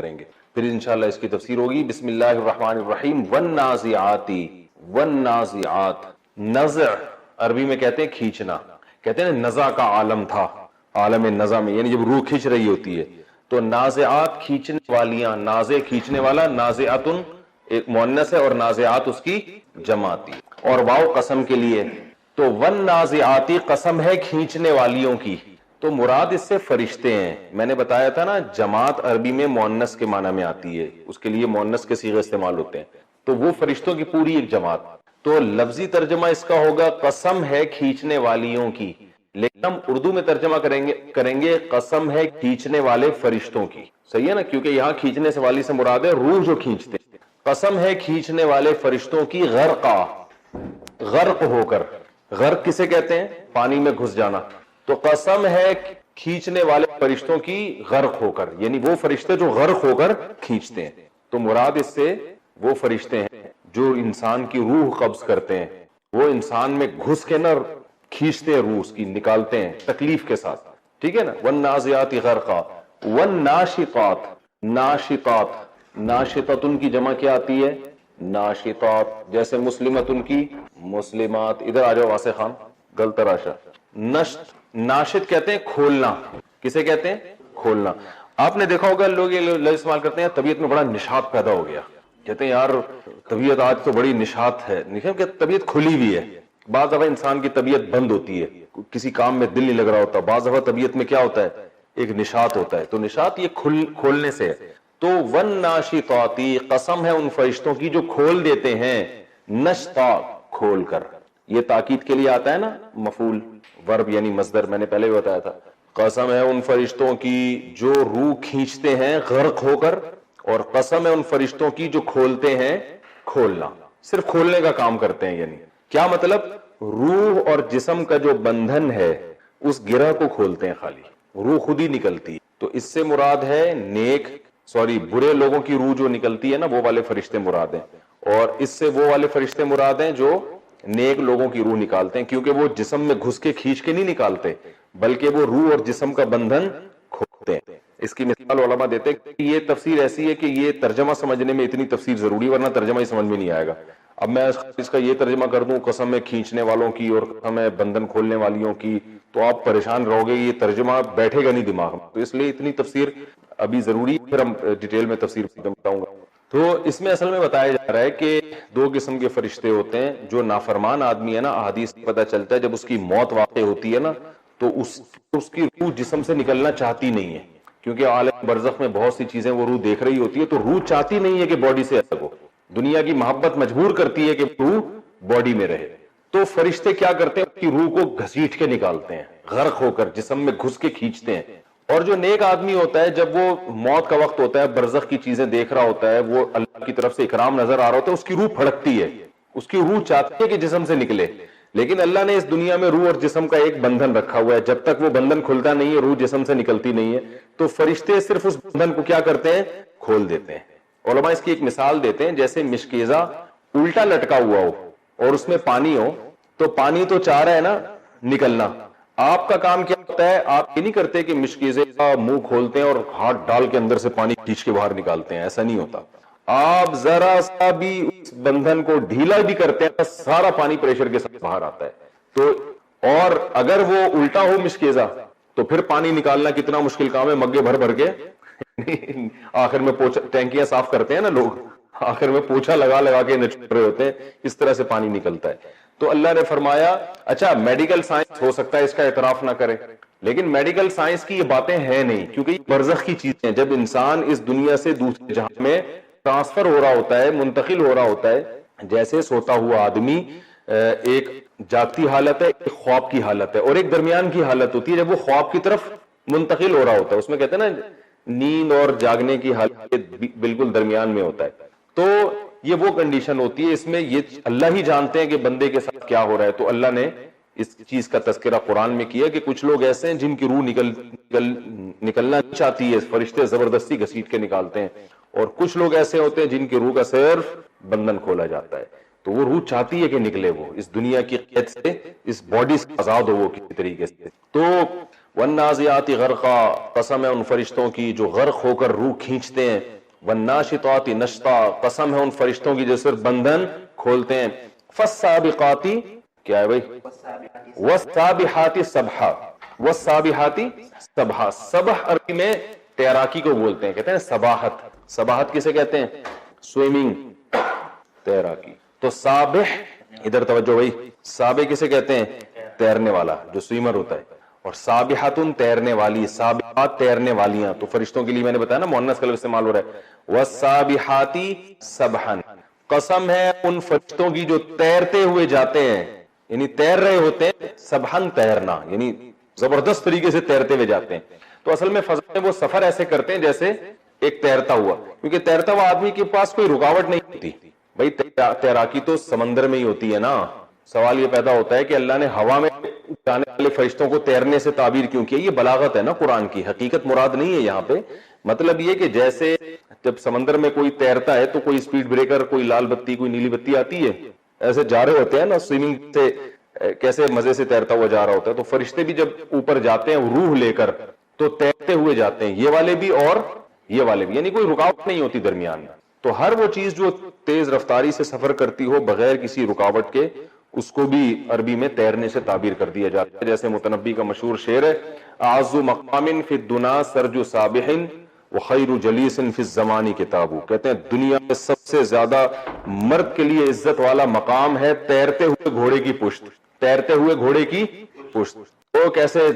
کریں گے، پھر انشاءاللہ اس کی تفسیر ہوگی۔ بسم اللہ الرحمن الرحیم۔ والنازعات، والنازعات، نزع عربی میں کہتے ہیں کھینچنا، کہتے ہیں نزع کا عالم تھا، عالم نزع میں یعنی جب روح کھینچ رہی ہوتی ہے تو نازعات کھینچنے والیاں، نازع کھینچنے والا، نازعاتن ایک مؤنث ہے اور نازعات اس کی جماعتی، اور واو قسم کے لیے، تو والنازعاتی قسم ہے کھینچنے والیوں کی، تو مراد اس سے فرشتے ہیں۔ میں نے بتایا تھا نا جماعت عربی میں مؤنث کے معنی میں آتی ہے، اس کے لیے مؤنث کے صیغے استعمال ہوتے ہیں، تو وہ فرشتوں کی پوری ایک جماعت، تو لفظی ترجمہ اس کا ہوگا قسم ہے کھینچنے والیوں کی، لیکن ہم اردو میں ترجمہ کریں گے قسم ہے کھینچنے والے فرشتوں کی، صحیح ہے نا، کیونکہ یہاں کھینچنے سے والی سے مراد ہے روح جو کھینچتے ہیں۔ قسم ہے کھینچنے والے فرشتوں کی، غرقا، غرق ہو کر، غرق کسے کہتے ہیں؟ پانی میں گھس جانا، تو قسم ہے کھینچنے والے فرشتوں کی غرق ہو کر، یعنی وہ فرشتے جو غرق ہو کر کھینچتے ہیں، تو مراد اس سے وہ فرشتے ہیں جو انسان کی روح قبض کرتے ہیں، وہ انسان میں گھس کے نہ کھینچتے ہیں، روح اس کی نکالتے ہیں تکلیف کے ساتھ، ٹھیک ہے نا۔ والنازعات غرقا، والناشطات، ناشطات، ناشطتن کی جمع کیا آتی ہے؟ ناشطات، جیسے مسلمتن کی مسلمات۔ ادھر آ جاؤ واسع خان، گل تراشا۔ نشط، ناشط کہتے ہیں کھولنا، کسے کہتے ہیں؟ کھولنا۔ آپ نے دیکھا ہوگا لوگ یہ لفظ استعمال کرتے ہیں طبیعت میں بڑا نشاط پیدا ہو گیا، کہتے ہیں یار طبیعت آج تو بڑی نشاط ہے، نہیں کہ طبیعت کھلی ہوئی ہے۔ بعض دفعہ انسان کی طبیعت بند ہوتی ہے، کسی کام میں دل نہیں لگ رہا ہوتا، بعض دفعہ طبیعت میں کیا ہوتا ہے؟ ایک نشاط ہوتا ہے، تو نشاط یہ کھولنے سے ہے۔ تو والناشطاتی قسم ہے ان فرشتوں کی جو کھول دیتے ہیں، نشطا کھول کر، یہ تاکید کے لیے آتا ہے نا مفعول ورب یعنی مصدر، میں نے پہلے بھی بتایا تھا۔ قسم ہے ان فرشتوں کی جو روح کھینچتے ہیں غرق ہو کر، اور قسم ہے ان فرشتوں کی جو کھولتے ہیں، کھولنا، صرف کھولنے کا کام کرتے ہیں، یعنی کیا مطلب؟ روح اور جسم کا جو بندھن ہے اس گرہ کو کھولتے ہیں، خالی روح خود ہی نکلتی ہے، تو اس سے مراد ہے برے لوگوں کی روح جو نکلتی ہے نا، وہ والے فرشتے مراد ہیں، اور اس سے وہ والے فرشتے مراد ہیں جو نیک لوگوں کی روح نکالتے ہیں، کیونکہ وہ جسم میں گھس کے کھینچ کے نہیں نکالتے بلکہ وہ روح اور جسم کا بندھن کھولتے ہیں۔ اس کی مثال علماء دیتے ہیں کہ یہ تفسیر ایسی ہے کہ یہ ترجمہ سمجھنے میں اتنی تفسیر ضروری، ورنہ ترجمہ ہی سمجھ میں نہیں آئے گا۔ اب میں اس کا یہ ترجمہ کر دوں قسم ہے کھینچنے والوں کی اور قسم ہے بندھن کھولنے والیوں کی، تو آپ پریشان رہو گے، یہ ترجمہ بیٹھے گا نہیں دماغ میں، تو اس لیے اتنی تفسیر ابھی ضروری، پھر ہم ڈیٹیل میں تفسیر بتاؤں گا۔ تو اس میں اصل میں بتایا جا رہا ہے کہ دو قسم کے فرشتے ہوتے ہیں، جو نافرمان آدمی ہے نا، احادیث سے پتہ چلتا ہے جب اس کی موت واقع ہوتی ہے نا تو اس کی روح جسم سے نکلنا چاہتی نہیں ہے، کیونکہ عالم برزخ میں بہت سی چیزیں وہ روح دیکھ رہی ہوتی ہے، تو روح چاہتی نہیں ہے کہ باڈی سے الگ ہو، دنیا کی محبت مجبور کرتی ہے کہ روح باڈی میں رہے، تو فرشتے کیا کرتے ہیں؟ اس کی روح کو گھسیٹ کے نکالتے ہیں، غرق ہو کر جسم میں گھس کے کھینچتے ہیں۔ اور جو نیک آدمی ہوتا ہے جب وہ موت کا وقت ہوتا ہے، برزخ کی چیزیں دیکھ رہا ہوتا ہے، وہ اللہ کی طرف سے اکرام نظر آ رہا ہوتا ہے، اس کی روح پھڑکتی ہے، اس کی روح چاہتی ہے کہ جسم سے نکلے، لیکن اللہ نے اس دنیا میں روح اور جسم کا ایک بندھن رکھا ہوا ہے، جب تک وہ بندھن کھلتا نہیں ہے روح جسم سے نکلتی نہیں ہے، تو فرشتے صرف اس بندھن کو کیا کرتے ہیں؟ کھول دیتے ہیں۔ علماء اس کی ایک مثال دیتے ہیں، جیسے مشکیزہ الٹا لٹکا ہوا ہو اور اس میں پانی ہو، تو پانی تو چاہ رہا ہے نا نکلنا، آپ کا کام کیا ہوتا ہے؟ آپ یہ نہیں کرتے کہ مشکیزے کا منہ کھولتے ہیں اور ہاتھ ڈال کے اندر سے پانی کھینچ کے باہر نکالتے ہیں، ایسا نہیں ہوتا، آپ ذرا سا بھی اس بندھن کو ڈھیلا بھی کرتے ہیں، سارا پانی پریشر کے ساتھ باہر آتا ہے۔ تو اور اگر وہ الٹا ہو مشکیزہ تو پھر پانی نکالنا کتنا مشکل کام ہے، مگے بھر بھر کے آخر میں ٹینکیاں صاف کرتے ہیں نا لوگ، آخر میں پوچھا لگا لگا کے نچوڑ رہے ہوتے ہیں، اس طرح سے پانی نکلتا ہے۔ تو اللہ نے فرمایا اچھا میڈیکل سائنس ہو سکتا ہے اس کا اعتراف نہ کرے، لیکن میڈیکل سائنس کی یہ باتیں ہیں نہیں، کیونکہ یہ برزخ کی چیزیں ہیں، جب انسان اس دنیا سے دوسرے جہان میں ٹرانسفر ہو رہا ہوتا ہے، منتقل ہو رہا ہوتا ہے، جیسے سوتا ہوا آدمی ایک جاگتی حالت ہے، ایک خواب کی حالت ہے، اور ایک درمیان کی حالت ہوتی ہے جب وہ خواب کی طرف منتقل ہو رہا ہوتا ہے، اس میں کہتے ہیں نا نیند اور جاگنے کی حالت بالکل درمیان میں ہوتا ہے، تو یہ وہ کنڈیشن ہوتی ہے، اس میں یہ اللہ ہی جانتے ہیں کہ بندے کے ساتھ کیا ہو رہا ہے، تو اللہ نے اس چیز کا تذکرہ قرآن میں کیا کہ کچھ لوگ ایسے ہیں جن کی روح نکلنا نہیں چاہتی ہے، فرشتے زبردستی گھسیٹ کے نکالتے ہیں، اور کچھ لوگ ایسے ہوتے ہیں جن کی روح کا صرف بندھن کھولا جاتا ہے، تو وہ روح چاہتی ہے کہ نکلے، وہ اس دنیا کی قید سے، اس باڈی سے آزاد ہو وہ کسی طریقے سے۔ تو والنازعات غرقا قسم ہے ان فرشتوں کی جو غرق ہو کر روح کھینچتے ہیں، والناشطات نشطا قسم ہے ان فرشتوں کی جو صرف بندھن کھولتے ہیں، فالسابقات کیا ہے بھائی، والسابحات سبحا، والسابحات سبحا، سبح عربی میں تیراکی کو بولتے ہیں، کہتے ہیں سباحت، سباحت کسے کہتے ہیں، سوئمنگ، تیراکی، تو سابح ادھر توجہ بھائی، سابح کسے کہتے ہیں، تیرنے والا جو سوئمر ہوتا ہے، اور سابحاتن تیرنے والی، سابحات تیرنے والیاں، تو فرشتوں کے لیے میں نے بتایا نا مؤنث کا لفظ استعمال ہو رہا ہے، والسابحاتی سبحن، قسم ہے ان فرشتوں کی جو تیرتے ہوئے جاتے ہیں، یعنی تیر رہے ہوتے ہیں، سبحن تیرنا یعنی زبردست طریقے سے تیرتے ہوئے جاتے ہیں، تو اصل میں فضا میں وہ سفر ایسے کرتے ہیں جیسے ایک تیرتا ہوا، کیونکہ تیرتا ہوا آدمی کے پاس کوئی رکاوٹ نہیں ہوتی بھائی، تیراکی تو سمندر میں ہی ہوتی ہے نا، سوال یہ پیدا ہوتا ہے کہ اللہ نے ہوا میں جانے والے فرشتوں کو تیرنے سے تعبیر کیوں کیا، یہ بلاغت ہے نا قرآن کی، حقیقت مراد نہیں ہے یہاں پہ، مطلب یہ کہ جیسے جب سمندر میں کوئی تیرتا ہے تو کوئی سپیڈ بریکر، کوئی لال بتی، کوئی نیلی بتی آتی ہے، ایسے جا رہے ہوتے ہیں نا سوئمنگ سے، کیسے مزے سے تیرتا ہوا جا رہا ہوتا ہے، تو فرشتے بھی جب اوپر جاتے ہیں روح لے کر تو تیرتے ہوئے جاتے ہیں، یہ والے بھی اور یہ والے بھی، یعنی کوئی رکاوٹ نہیں ہوتی درمیان میں، تو ہر وہ چیز جو تیز رفتاری سے سفر کرتی ہو بغیر کسی رکاوٹ کے، اس کو بھی عربی میں تیرنے سے تعبیر کر دیا جاتا ہے، جیسے متنبی کا مشہور شعر ہے، اعز مقام فی الدنا سرج سابح وخیر جلیس فی الزمان کتاب، کہتے ہیں دنیا میں سب سے زیادہ مرد کے لیے عزت والا مقام ہے تیرتے ہوئے گھوڑے کی پشت، تیرتے ہوئے گھوڑے کی پشت، وہ کیسے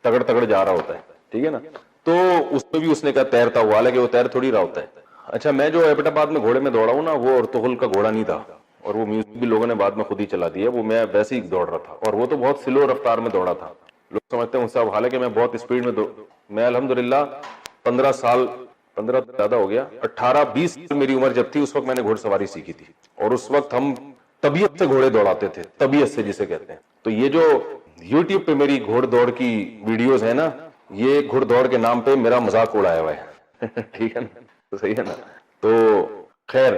تگڑ تگڑ جا رہا ہوتا ہے، ٹھیک ہے نا، تو اس میں بھی اس نے کہا تیرتا ہوا، حالانکہ وہ تیر تھوڑی رہا ہوتا ہے۔ اچھا میں جو ایبٹ آباد میں گھوڑے میں دوڑا ہوں نا، وہ ارطغرل کا گھوڑا نہیں تھا، اور وہ میوزک بھی لوگوں نے بعد میں خود ہی چلا دیا، وہ میں ویسے ہی دوڑ رہا تھا، اور وہ تو بہت سلو رفتار میں دوڑا تھا، لوگ سمجھتے ہیں صاحب، حالانکہ میں بہت اسپیڈ میں میں الحمدللہ 15 سال، 15 زیادہ ہو گیا، 18-20 سال میری عمر جب تھی اس وقت میں نے گھوڑ سواری سیکھی تھی، اور اس وقت ہم طبیعت سے گھوڑے دوڑاتے تھے، طبیعت سے جسے کہتے ہیں، تو یہ جو یوٹیوب پہ میری گھوڑ دوڑ کی ویڈیوز ہیں نا، یہ گھوڑ دوڑ کے نام پہ میرا مذاق اڑایا ہوا ہے ٹھیک ہے نا، تو صحیح ہے نا، تو خیر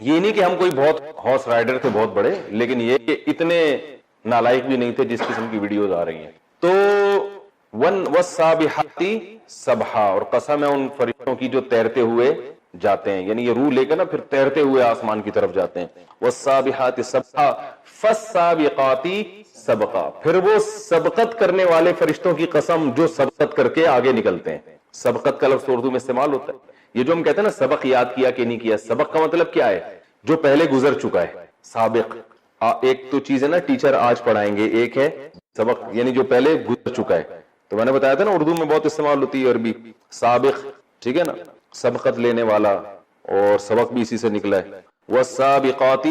یہ نہیں کہ ہم کوئی بہت ہارس رائڈر تھے بہت بڑے، لیکن یہ کہ اتنے نالائق بھی نہیں تھے جس قسم کی ویڈیوز آ رہی ہیں، تو والسابحات سبحا، اور قسم ہے ان فرشتوں کی جو تیرتے ہوئے جاتے ہیں، یعنی یہ روح لے کر نا پھر تیرتے ہوئے آسمان کی طرف جاتے ہیں، والسابحات سبحا فالسابقات سبقا، پھر وہ سبقت کرنے والے فرشتوں کی قسم جو سبقت کر کے آگے نکلتے ہیں، سبقت کا لفظ اردو میں استعمال ہوتا ہے، یہ جو ہم کہتے ہیں نا سبق یاد کیا کہ نہیں کیا، سبق کا مطلب کیا ہے، جو پہلے گزر چکا ہے، سابق، ایک تو چیز ہے نا ٹیچر آج پڑھائیں گے، ایک ہے سبق یعنی جو پہلے گزر چکا ہے، تو میں نے بتایا تھا نا اردو میں بہت استعمال ہوتی ہے عربی، سابق، ٹھیک ہے نا، سبقت لینے والا، اور سبق بھی اسی سے نکلا ہے، والسابقات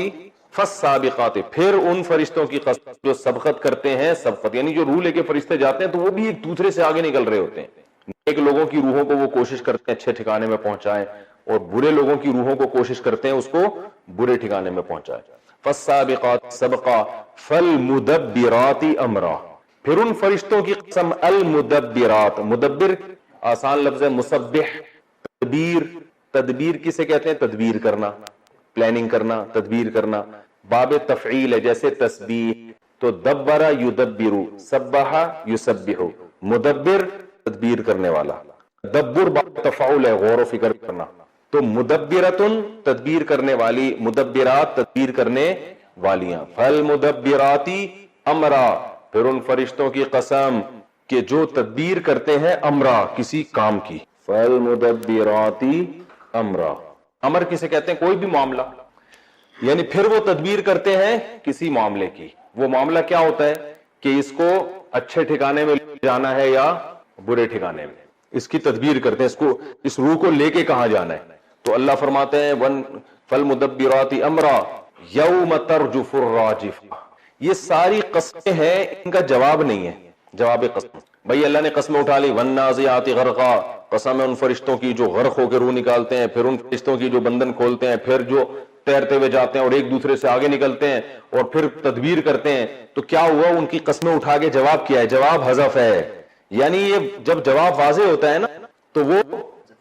فالسابقات، پھر ان فرشتوں کی قسم جو سبقت کرتے ہیں، سبقت یعنی جو روح لے کے فرشتے جاتے ہیں تو وہ بھی ایک دوسرے سے آگے نکل رہے ہوتے ہیں، نیک لوگوں کی روحوں کو وہ کوشش کرتے ہیں اچھے ٹھکانے میں پہنچائیں، اور برے لوگوں کی روحوں کو کوشش کرتے ہیں اس کو برے ٹھکانے میں پہنچائیں، فالسابقات سبقا فالمدبرات امرا، پھر ان فرشتوں کی قسم، المدبرات، مدبر آسان لفظ ہے، مسبح، تدبیر، تدبیر کسے کہتے ہیں، تدبیر کرنا، پلاننگ کرنا، تدبیر کرنا، باب تفعیل ہے، جیسے تسبیح، تو دبر یدبر، سبح یسبح، مدبر تدبیر کرنے والا، تدبر باب تفعول ہے، غور و فکر کرنا، تو مدبرتن تدبیر کرنے والی، مدبرات تدبیر کرنے والیاں، فالمدبرات امرا، پھر ان فرشتوں کی قسم کہ جو تدبیر کرتے ہیں امرا کسی کام کی، فالمدبرات امرا، امر کسے کہتے ہیں، کوئی بھی معاملہ، یعنی پھر وہ تدبیر کرتے ہیں کسی معاملے کی، وہ معاملہ کیا ہوتا ہے کہ اس کو اچھے ٹھکانے میں جانا ہے یا برے ٹھکانے میں، اس کی تدبیر کرتے ہیں، اس روح کو لے کے کہاں جانا ہے، تو اللہ فرماتے ہیں فالمدبرات امرا یوم ترجف الراجفہ، یہ ساری قسمیں ہیں، ان کا جواب نہیں ہے، جواب قسم، بھائی اللہ نے قسم اٹھا لی، والنازعات غرقا، قسم ہے ان فرشتوں کی جو غرق ہو کے روح نکالتے ہیں، پھر ان فرشتوں کی جو بندھن کھولتے ہیں، پھر جو تیرتے ہوئے جاتے ہیں اور ایک دوسرے سے آگے نکلتے ہیں اور پھر تدبیر کرتے ہیں، تو کیا ہوا، ان کی قسمیں اٹھا کے جواب کیا ہے، جواب حذف ہے، یعنی یہ جب جواب واضح ہوتا ہے نا تو وہ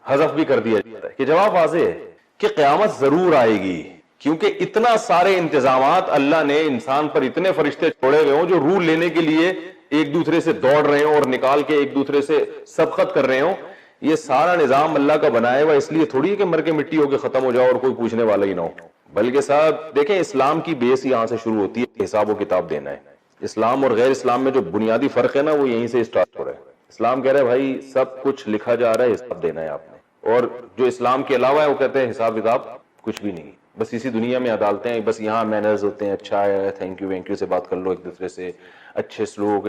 حذف بھی کر دیا جاتا ہے کہ جواب واضح ہے کہ قیامت ضرور آئے گی، کیونکہ اتنا سارے انتظامات اللہ نے انسان پر، اتنے فرشتے چھوڑے ہوئے ہوں جو روح لینے کے لیے ایک دوسرے سے دوڑ رہے ہوں اور نکال کے ایک دوسرے سے سبقت کر رہے ہوں. یہ سارا نظام اللہ کا بنایا ہوا اس لیے تھوڑی ہے کہ مر کے مٹی ہو کے ختم ہو جاؤ اور کوئی پوچھنے والا ہی نہ ہو. بلکہ صاحب دیکھیں اسلام کی بیس یہاں سے شروع ہوتی ہے, حساب و کتاب دینا ہے. اسلام اور غیر اسلام میں جو بنیادی فرق ہے نا وہ یہیں سے اسٹارٹ ہو رہا ہے. اسلام کہہ رہا ہے بھائی سب کچھ لکھا جا رہا ہے, حساب دینا ہے آپ نے. اور جو اسلام کے علاوہ ہے وہ کہتے ہیں حساب کتاب کچھ بھی نہیں, بس اسی دنیا میں عدالتیں ہیں, بس یہاں مینرز ہوتے ہیں, اچھا ہے تھینک یو سے بات کر لو ایک دوسرے سے, اچھے سلوک,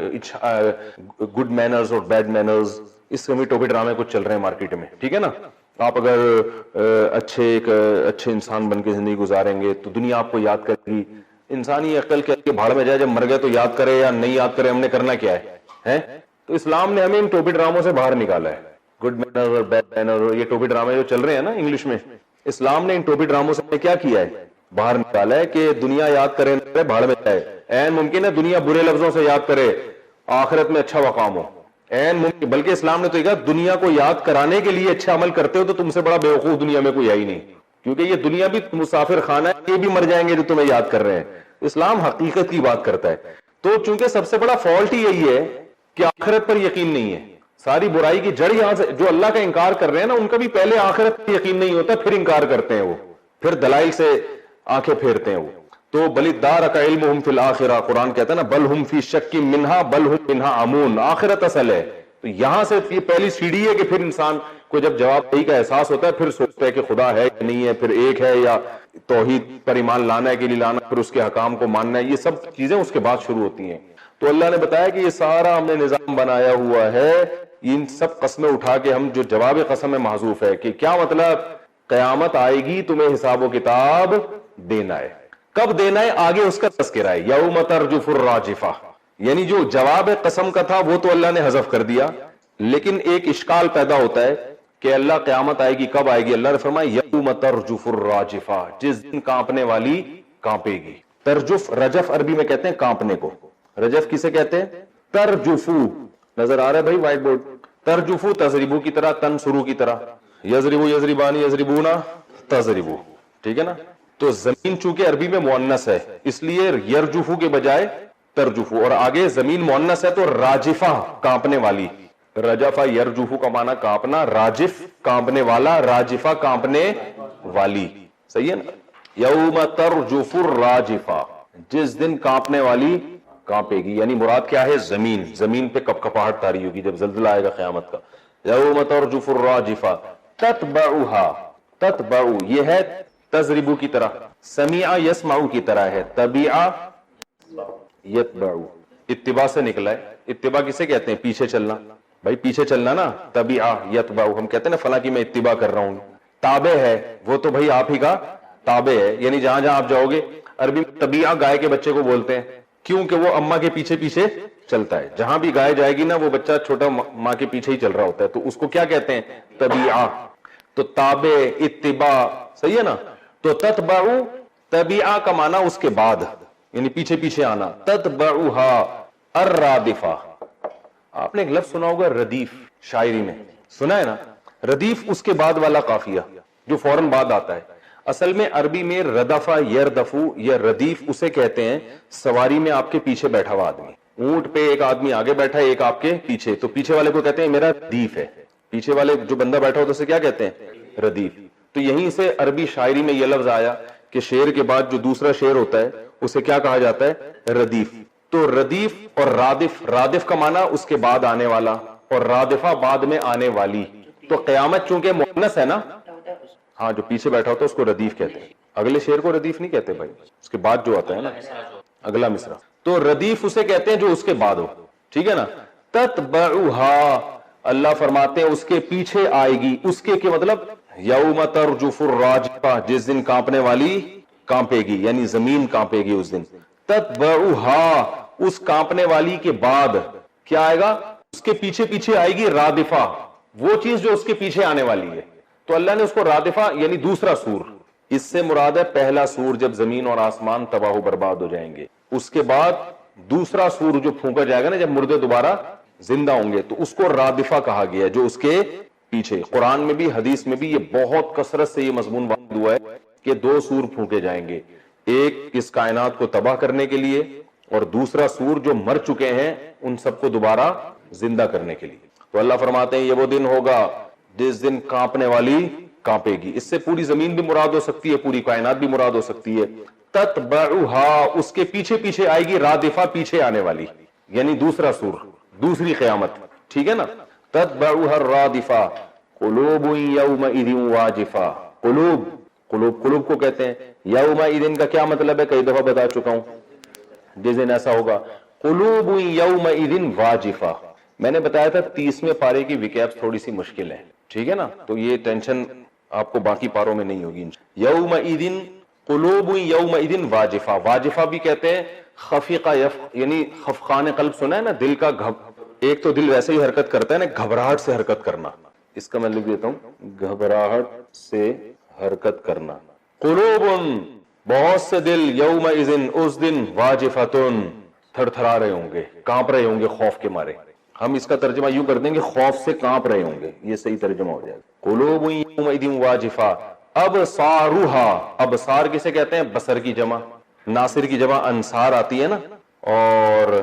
گڈ مینرز اور بیڈ مینرز, اس کے بھی ٹوپی ڈرامے کچھ چل رہے ہیں مارکیٹ میں, ٹھیک ہے نا. آپ اگر اچھے انسان بن کے زندگی گزاریں گے تو دنیا آپ کو یاد کرے گی. انسانی عقل کے بھاڑ میں جائے, جب مر گئے تو یاد کرے یا نہیں یاد کرے, ہم نے کرنا کیا ہے. تو اسلام نے ہمیں ان ٹوپی ڈراموں سے باہر نکالا ہے, گڈ مینر اور بیڈ مینر, یہ ٹوپی ڈرامے جو چل رہے ہیں نا انگلش میں, اسلام نے ان ٹوپی ڈراموں سے کیا کیا ہے, باہر نکالا ہے کہ دنیا یاد کرے نہ بھاڑ میں جائے. این ممکن ہے دنیا برے لفظوں سے یاد کرے, آخرت میں اچھا مقام ہو, این ممکن. بلکہ اسلام نے تو کہا دنیا کو یاد کرانے کے لیے اچھا عمل کرتے ہو تو تم سے بڑا بیوقوف دنیا میں کوئی ہے ہی نہیں, کیونکہ یہ دنیا بھی مسافر خانہ ہے, یہ بھی مر جائیں گے جو تمہیں یاد کر رہے ہیں. اسلام حقیقت کی بات کرتا ہے. تو چونکہ سب سے بڑا فالٹ ہی یہی ہے کہ آخرت پر یقین نہیں ہے. ساری برائی کی جڑ یہاں سے, جو اللہ کا انکار کر رہے ہیں نا ان کا بھی پہلے آخرت پر یقین نہیں ہوتا, پھر انکار کرتے ہیں وہ, پھر دلائل سے آنکھیں پھیرتے ہیں وہ. تو بل ادارک علمہم فی الآخرہ, قرآن کہتا ہے نا بل ہم فی شک منہا بل ہم منہا عمون, آخرت اصل ہے. تو یہاں سے یہ پہلی سیڑھی ہے کہ پھر انسان کو جب جواب دہی کا احساس ہوتا ہے پھر سوچتا ہے کہ خدا ہے یا نہیں ہے, پھر ایک ہے یا توحید پر ایمان لانا ہے کہ نہیں لانا, پھر اس کے حکام کو ماننا ہے, یہ سب چیزیں اس کے بعد شروع ہوتی ہیں. تو اللہ نے بتایا کہ یہ سارا ہم نے نظام بنایا ہوا ہے, ان سب قسمیں اٹھا کے ہم, جو جواب قسم میں محذوف ہے کہ کیا مطلب, قیامت آئے گی تمہیں حساب و کتاب دینا ہے. کب دینا ہے آگے اس کا تذکرہ ہے, یوم ترجف الراجفہ, یعنی جو جواب قسم کا تھا وہ تو اللہ نے حذف کر دیا, لیکن ایک اشکال پیدا ہوتا ہے کہ اللہ قیامت آئے گی, کب آئے گی؟ اللہ نے فرمایا یوم ترجف الراجفہ, جس دن کانپنے والی کانپے گی. ترجف, رجف عربی میں کہتے ہیں کانپنے کو. رجف کسے کہتے ہیں؟ ترجفو, نظر آ رہا ہے بھائی وائٹ بورڈ, ترجفو تضربو کی طرح, تنصرو کی طرح, یضربو یضربانی یضربونا تضربو, ٹھیک ہے نا. تو زمین چونکہ عربی میں مؤنث ہے اس لیے یرجفو کے بجائے ترجفو, اور آگے زمین مؤنث ہے تو راجفہ کانپنے والی. رجفہ یرجفو کا معنی کانپنا, راجف کانپنے والا, راجفہ کانپنے والی, صحیح ہے نا. یوم ترجف الراجفہ, جس دن کانپنے والی کانپے گی, یعنی مراد کیا ہے؟ زمین. زمین پہ کپ کپاہٹ طاری ہوگی جب زلزلہ آئے گا قیامت کا. یوم ترجف الراجفہ تتبعها, تتبعو یہ ہے تضربو کی طرح, سمیع یسمعو کی طرح ہے, تبیع یتبعو, اتباع سے نکلا ہے. اتباع کسے کہتے ہیں؟ پیچھے چلنا, بھائی پیچھے چلنا نا, تبیع یتبعو, ہم کہتے ہیں نا فلاں کی میں اتباع کر رہا ہوں. تابع ہے وہ تو بھائی آپ ہی کا تابع ہے, یعنی جہاں جہاں آپ جاؤ گے. عربی میں طبیعہ گائے کے بچے کو بولتے ہیں, کیونکہ وہ اماں کے پیچھے پیچھے چلتا ہے. جہاں بھی گائے جائے گی نا وہ بچہ چھوٹا ماں کے پیچھے ہی چل رہا ہوتا ہے, تو اس کو کیا کہتے ہیں؟ طبیعہ. تو تابع, اتباع, صحیح ہے نا. تو تتبعو, طبیعہ کا معنی اس کے بعد, یعنی پیچھے پیچھے آنا. تتبعها الرادفہ, آپ نے ایک لفظ سنا ہوگا ردیف, شاعری میں سنا ہے نا, ردیف اس کے بعد والا قافیہ جو فوراً بعد آتا ہے. اصل میں عربی میں ردفہ یردفو یا ردیف اسے کہتے ہیں سواری میں آپ کے پیچھے بیٹھا ہوا آدمی, اونٹ پہ ایک آدمی آگے بیٹھا ہے ایک آپ کے پیچھے, تو پیچھے والے کو کہتے ہیں میرا ردیف ہے. پیچھے والے جو بندہ بیٹھا ہوتا ہے اسے کیا کہتے ہیں؟ ردیف. تو یہیں سے عربی شاعری میں یہ لفظ آیا کہ شعر کے بعد جو دوسرا شعر ہوتا ہے اسے کیا کہا جاتا ہے؟ ردیف. تو ردیف اور رادف, رادف کا معنی اس کے بعد آنے والا اور رادفہ بعد میں آنے والی. تو قیامت چونکہ مؤنث ہے نا, ہاں جو پیچھے بیٹھا ہوتا ہے اس کو ردیف کہتے ہیں. اگلے شعر کو ردیف نہیں کہتے بھائی, اس کے بعد جو آتا ہے نا اگلا مصرع, تو ردیف اسے کہتے ہیں جو اس کے بعد ہو, ٹھیک ہے نا. تتبعها, اللہ فرماتے ہیں اس کے پیچھے آئے گی, اس کے مطلب یوم ترجف الراجفہ, جس دن کانپنے والی کانپے گی, یعنی زمین کانپے گی اس دن. تتبعها, اس کانپنے والی کے بعد کیا آئے گا؟ اس کے پیچھے پیچھے آئے گی رادفہ, وہ چیز جو اس کے پیچھے آنے والی ہے. تو اللہ نے اس کو رادفہ یعنی دوسرا سور, اس سے مراد ہے پہلا سور جب زمین اور آسمان تباہ و برباد ہو جائیں گے, اس کے بعد دوسرا سور جو پھونکا جائے گا نا جب مردے دوبارہ زندہ ہوں گے, تو اس کو رادفہ کہا گیا جو اس کے پیچھے. قرآن میں بھی حدیث میں بھی یہ بہت کثرت سے یہ مضمون وارد ہوا ہے کہ دو سور پھونکے جائیں گے, ایک اس کائنات کو تباہ کرنے کے لیے اور دوسرا سور جو مر چکے ہیں ان سب کو دوبارہ زندہ کرنے کے لیے. تو اللہ فرماتے ہیں یہ وہ دن ہوگا جس دن کانپنے والی کانپے گی. اس سے پوری زمین بھی مراد ہو سکتی ہے, پوری کائنات بھی مراد ہو سکتی ہے. تتبعها, اس کے پیچھے پیچھے آئے گی, رادفہ پیچھے آنے والی, یعنی دوسرا سور, دوسری قیامت. ٹھیک ہے نا. تتبعها الرادفہ قلوب یومئذ واجفہ. قلوب کو کہتے ہیں. یومئذ کا کیا مطلب ہے کئی دفعہ بتا چکا ہوں, جس دن ایسا ہوگا. قلوب یومئذ واجفہ, میں نے بتایا تھا 30ویں پارے کی ویکیپس تھوڑی سی مشکل ہے. ٹھیک ہے نا, تو یہ ٹینشن آپ کو باقی پاروں میں نہیں ہوگی. یومئذ قلوب یومئذ واجفہ. واجفہ بھی کہتے ہیں خفیقہ, یعنی خفقان قلب سنا ہے نا, دل کا ایک تو دل ویسے ہی حرکت کرتا ہے نا, گھبراہٹ سے حرکت کرنا. اس کا میں لکھ دیتا ہوں, گھبراہٹ سے حرکت کرنا. قلوب, بہت سے دل, یومئذ, اس دن, واجفتن, تھر تھرا رہے ہوں گے, کانپ رہے ہوں گے خوف کے مارے. ہم اس کا ترجمہ یوں کر دیں گے خوف سے کانپ رہے ہوں گے, یہ صحیح ترجمہ ہو جائے گا. قلوب یومئذ واجفہ. ابصارها, ابصار کسے کہتے ہیں, بصر کی جمع, ناصر کی جمع انصار آتی ہے نا, اور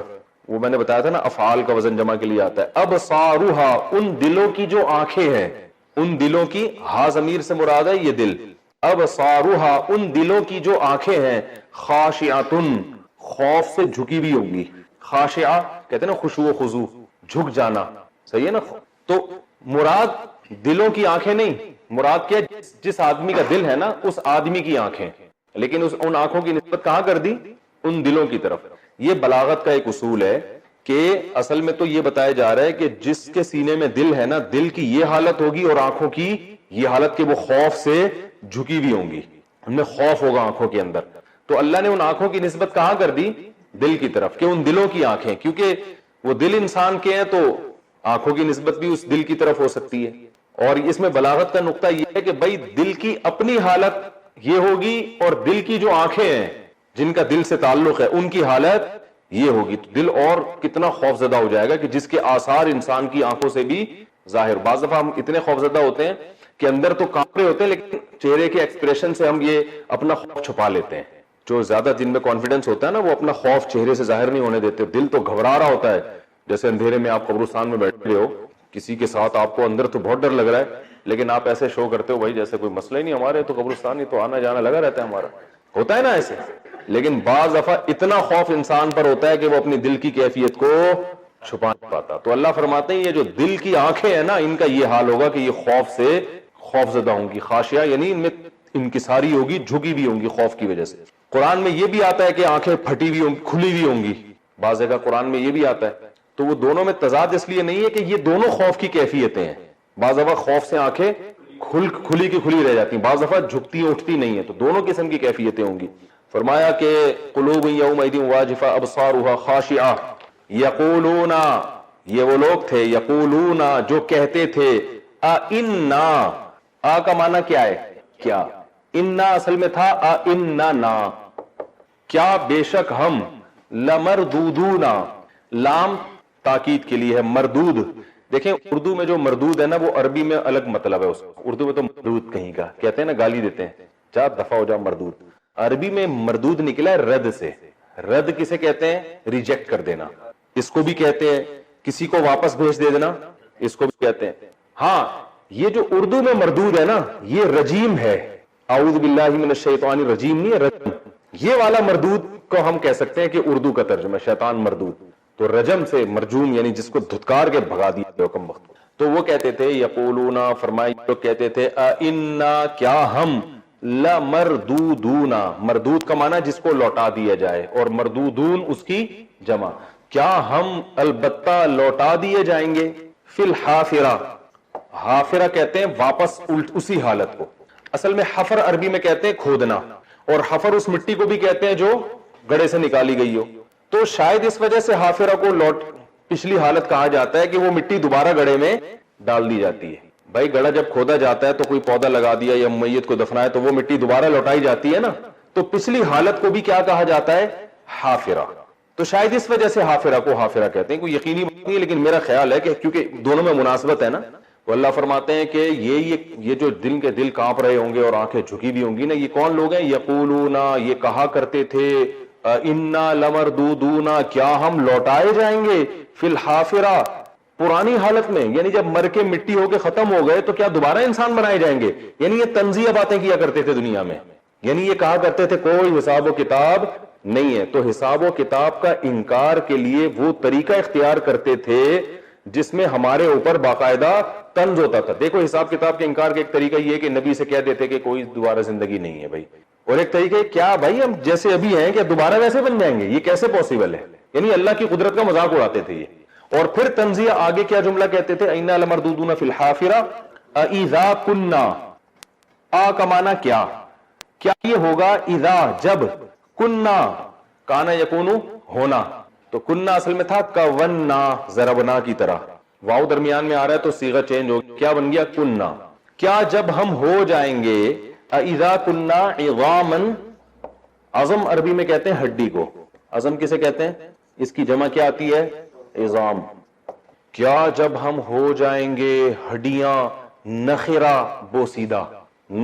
وہ میں نے بتایا تھا نا افعال کا وزن جمع کے لیے آتا ہے. ابصارها, ان دلوں کی جو آنکھیں ہیں, ان دلوں کی, ہا ضمیر سے مراد ہے یہ دل. ابصارها, ان دلوں کی جو آنکھیں ہیں, خاشعۃ, خوف سے جھکی بھی ہوگی. خاشعہ کہتے ہیں نا خشوع و خضوع, جھک جانا, صحیح ہے نا. تو مراد دلوں کی آنکھیں نہیں, مراد کیا, جس آدمی کا دل ہے نا اس آدمی کی آنکھیں, لیکن ان آنکھوں کی نسبت کہاں کر دی, ان دلوں کی طرف. یہ بلاغت کا ایک اصول ہے کہ اصل میں تو یہ بتایا جا رہا ہے کہ جس کے سینے میں دل ہے نا, دل کی یہ حالت ہوگی اور آنکھوں کی یہ حالت کہ وہ خوف سے جھکی بھی ہوں گی, ان میں خوف ہوگا آنکھوں کے اندر. تو اللہ نے ان آنکھوں کی نسبت کہاں کر دی, دل کی طرف, کہ ان دلوں کی آنکھیں, کیونکہ وہ دل انسان کے ہیں تو آنکھوں کی نسبت بھی اس دل کی طرف ہو سکتی ہے. اور اس میں بلاغت کا نقطہ یہ ہے کہ بھائی دل کی اپنی حالت یہ ہوگی اور دل کی جو آنکھیں ہیں جن کا دل سے تعلق ہے ان کی حالت یہ ہوگی. تو دل اور کتنا خوف زدہ ہو جائے گا کہ جس کے آثار انسان کی آنکھوں سے بھی ظاہر. بعض دفعہ ہم اتنے خوف زدہ ہوتے ہیں کہ اندر تو کانپ رہے ہوتے ہیں لیکن چہرے کے ایکسپریشن سے ہم یہ اپنا خوف چھپا لیتے ہیں. جو زیادہ جن میں کانفیڈنس ہوتا ہے نا وہ اپنا خوف چہرے سے ظاہر نہیں ہونے دیتے. دل تو گھبرا رہا ہوتا ہے, جیسے اندھیرے میں آپ قبرستان میں بیٹھے ہو, کسی کے ساتھ آپ کو اندر تو بہت ڈر لگ رہا ہے لیکن آپ ایسے شو کرتے ہو بھائی جیسے کوئی مسئلہ ہی نہیں, ہمارے تو قبرستان ہی تو آنا جانا لگا رہتا ہے ہمارا, ہوتا ہے نا ایسے. لیکن بعض دفعہ اتنا خوف انسان پر ہوتا ہے کہ وہ اپنی دل کی کیفیت کو چھپا نہیں پاتا. تو اللہ فرماتے ہیں یہ جو دل کی آنکھیں ہیں نا ان کا یہ حال ہوگا کہ یہ خوف سے خوف زدہ ہوں گی. خاشعہ یعنی ان میں انکساری ہوگی, جھکی بھی ہوں گی خوف کی وجہ سے. قرآن میں یہ بھی آتا ہے کہ آنکھیں پھٹی ہوئی ہوں, کھلی ہوئی ہوں گی, بعض جگہ قرآن میں یہ بھی آتا ہے. تو وہ دونوں میں تضاد اس لیے نہیں ہے کہ یہ دونوں خوف کی کیفیتیں ہیں. بعض دفعہ خوف سے آنکھیں کھلی کی کھلی رہ جاتی ہیں, بعض دفعہ جھکتی اٹھتی نہیں ہے, تو دونوں قسم کی کیفیتیں ہوں گی. فرمایا کہ قلوب یومئذ واجفہ ابصارها خاشعہ. یقولون, یہ وہ لوگ تھے, یقولون جو کہتے تھے, اِنَّا, آ کا معنی کیا ہے, کیا, اِنَّا اصل میں تھا اِنَّنا, کیا بے شک ہم, لَمَرْدُودُونَ, لام تاکید کے لیے ہے, مردود. دیکھیں اردو میں جو مردود ہے نا وہ عربی میں الگ مطلب ہے اس کو. اردو میں تو مردود کہیں کا کہتے ہیں نا, گالی دیتے ہیں, جا دفع ہو جا مردود. عربی میں مردود نکلا ہے رد سے. رد کسے کہتے ہیں, ریجیکٹ کر دینا, اس کو بھی کہتے ہیں. کسی کو واپس بھیج دے دینا, اس کو بھی کہتے ہیں. ہاں یہ جو اردو میں مردود ہے نا یہ رجیم ہے, اعوذ باللہ من الشیطان الرجیم نہیں ہے, رجم. یہ والا مردود کو ہم کہہ سکتے ہیں کہ اردو کا ترجمہ شیطان مردود. تو رجم سے مرجوم یعنی جس کو دھتکار کے بھگا دیا حکم وقت. تو وہ کہتے تھے, یقولون, فرمائی جو کہتے تھے, اِنَّا, کیا ہم, لَمَرْدُودُونَ, مردود کا معنی جس کو لوٹا دیا جائے, اور مردودون اس کی جمع, کیا ہم البتہ لوٹا دیے جائیں گے, فی الحافرہ. حافرہ کہتے ہیں واپس الٹ اسی حالت کو. اصل میں حفر عربی میں کہتے ہیں کھودنا, اور حفر اس مٹی کو بھی کہتے ہیں جو گڑھے سے نکالی گئی ہو. تو شاید اس وجہ سے حافرہ کو پچھلی حالت کہا جاتا ہے کہ وہ مٹی دوبارہ گڑھے میں ڈال دی جاتی ہے. بھائی گڑھا جب کھودا جاتا ہے تو کوئی پودا لگا دیا یا میت کو دفنایا تو وہ مٹی دوبارہ لوٹائی جاتی ہے نا, تو پچھلی حالت کو بھی کیا کہا جاتا ہے, حافرہ. تو شاید اس وجہ سے حافرہ کو حافرہ کہتے ہیں. کوئی یقینی بات نہیں لیکن میرا خیال ہے کہ کیونکہ دونوں میں مناسبت ہے نا. تو اللہ فرماتے ہیں کہ یہ جو دل کے دل کانپ رہے ہوں گے اور آنکھیں جھکی بھی ہوں گی نا, یہ کون لوگ ہیں, یقولون, یہ کہا کرتے تھے, انا لمردودونا کیا ہم لوٹائے جائیں گے فی الحافرہ پرانی حالت میں، یعنی جب مر کے مٹی ہو کے ختم ہو گئے تو کیا دوبارہ انسان بنائے جائیں گے؟ یعنی یہ تنزیہ باتیں کیا کرتے تھے دنیا میں، یعنی یہ کہا کرتے تھے کوئی حساب و کتاب نہیں ہے. تو حساب و کتاب کا انکار کے لیے وہ طریقہ اختیار کرتے تھے جس میں ہمارے اوپر باقاعدہ طنز ہوتا تھا. دیکھو حساب کتاب کے انکار کا ایک طریقہ یہ کہ نبی سے کہہ دیتے کہ کوئی دوبارہ زندگی نہیں ہے بھائی، اور ایک طریقہ کیا بھائی ہم جیسے ابھی ہیں کیا دوبارہ ویسے بن جائیں گے، یہ کیسے پاسبل ہے؟ یعنی اللہ کی قدرت کا مذاق اڑاتے تھے یہ. اور پھر تنزیہ آگے کیا جملہ کہتے تھے، انا لمردودون فی الحافرہ اذا کننا، آ کا معنی کیا یہ ہوگا، اذا جب، کننا کانا یکونو ہونا، تو کننا اصل میں تھا کوننا ضربنا کی طرح، واو درمیان میں آ رہا ہے تو صیغہ چینج ہو کیا بن گیا کننا. کیا جب ہم ہو جائیں گے، اذا کننا عظاما، عظم عربی میں کہتے ہیں ہڈی کو، عظم کسے کہتے ہیں؟ اس کی جمع کیا آتی ہے؟ عظام. کیا جب ہم ہو جائیں گے ہڈیاں نخرہ بوسیدہ،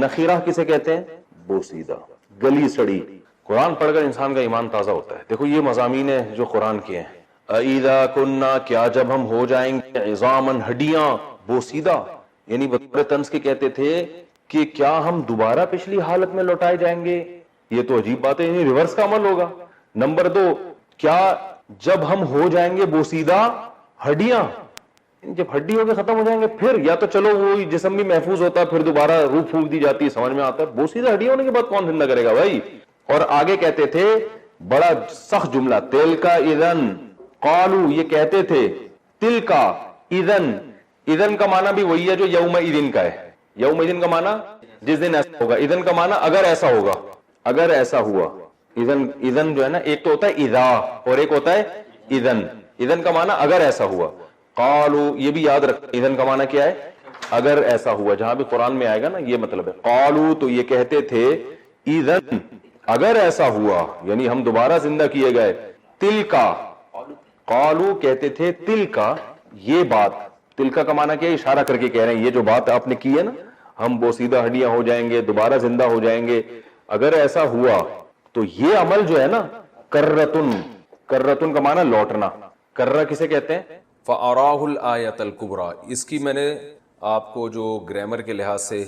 نخرہ کسے کہتے ہیں؟ بوسیدہ، گلی سڑی. قرآن پڑھ کر انسان کا ایمان تازہ ہوتا ہے. دیکھو یہ مضامین ہیں جو قرآن کے ہیں. اذا کننا کیا جب ہم ہو جائیں گے عظاما ہڈیاں بوسیدہ، یعنی بطور طنز کے کہتے تھے کہ کیا ہم دوبارہ پچھلی حالت میں لوٹائے جائیں گے. یہ تو عجیب بات ہے، یعنی ریورس کا عمل ہوگا. نمبر 2، کیا جب ہم ہو جائیں گے بوسیدہ ہڈیاں، جب ہڈی ہو کے ختم ہو جائیں گے پھر یا تو چلو وہ جسم بھی محفوظ ہوتا ہے پھر دوبارہ روح پھونک دی جاتی ہے، سمجھ میں آتا ہے. بوسیدہ ہڈی ہونے کے بعد کون زندہ کرے گا بھائی؟ اور آگے کہتے تھے بڑا سخت جملہ، تل کا اذن قالو، یہ کہتے تھے تل کا اذن، اذن کا معنی بھی وہی ہے جو یوم اذن کا ہے. یوم اذن کا معنی جس دن ایسا ہوگا، اذن کا معنی اگر ایسا ہوگا، اگر ایسا ہوا. اذن جو ہے نا ایک تو ہوتا ہے اذا اور ایک ہوتا ہے اذن. اذن کا معنی اگر ایسا ہوا. قالو یہ بھی یاد رکھ، اذن کا معنی کیا ہے؟ اگر ایسا ہوا. جہاں بھی قرآن میں آئے گا نا یہ مطلب ہے. قالو تو یہ کہتے تھے اذن اگر ایسا ہوا، یعنی ہم دوبارہ زندہ کیے گئے. تل کا، قالو کہتے تھے تل کا، یہ بات، تل کا معنی کیا ہے؟ اشارہ کر کے کہہ رہے ہیں یہ جو بات آپ نے کی ہے نا، ہم بوسیدہ ہڈیاں ہو جائیں گے، دوبارہ زندہ ہو جائیں گے، اگر ایسا ہوا تو یہ عمل جو ہے نا کرتن، کرتن کا معنی لوٹنا. کرہ کسے کہتے ہیں؟ فَأَرَاهُ الْآيَةَ الْكُبْرَى. اس کی میں نے آپ کو جو گرامر کے لحاظ سے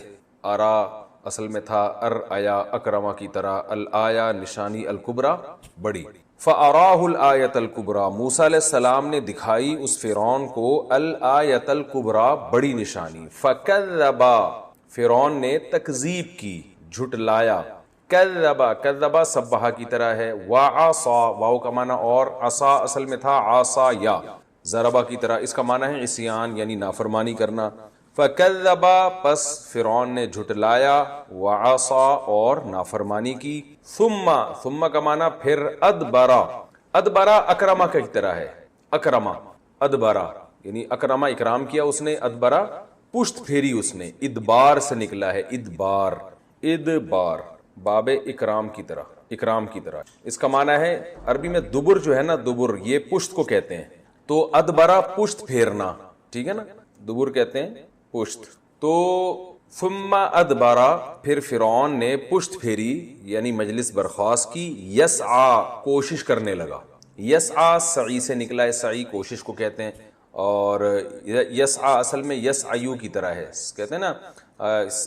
آرا اصل میں تھا ارآیا اکرما کی طرح، الآیا نشانی الکبرا بڑی. فَأَرَاهُ الْآيَةَ الْكُبْرَى، موسیٰ علیہ السلام نے دکھائی اس فرعون کو الآیۃ الکبریٰ بڑی نشانی. فَكَذَّبَ، فرعون نے تکذیب کی، جھٹلایا. کذبا، کذبا سبحہ کی طرح ہے. وعصا، واو کا معنی اور، عصا اصل میں تھا عصا یا ضربہ کی طرح، اس کا معنی ہے عصیان یعنی نافرمانی کرنا. فکذبا، پس فرعون نے جھٹلایا، وعصا اور نافرمانی کی. ثم کا معنی پھر، ادبرا، ادبرا اکرما کی طرح ہے. اکرما ادبرا یعنی اکرما اکرام کیا اس نے، ادبرا پشت پھیری اس نے. ادبار سے نکلا ہے، ادبار، ادبار باب اکرام کی طرح، اکرام کی طرح. اس کا معنی ہے عربی میں دبر جو ہے نا، دبر یہ پشت کو کہتے ہیں. تو ادبرا پشت پھیرنا، ٹھیک ہے نا، دبر کہتے ہیں پشت. تو ثم ادبرا، پھر فرعون نے پشت پھیری یعنی مجلس برخاست کی. یسعا، کوشش کرنے لگا. یسعا سعی سے نکلا ہے، سعی کوشش کو کہتے ہیں. اور یسعا اصل میں یسعیو کی طرح ہے، کہتے ہیں نا،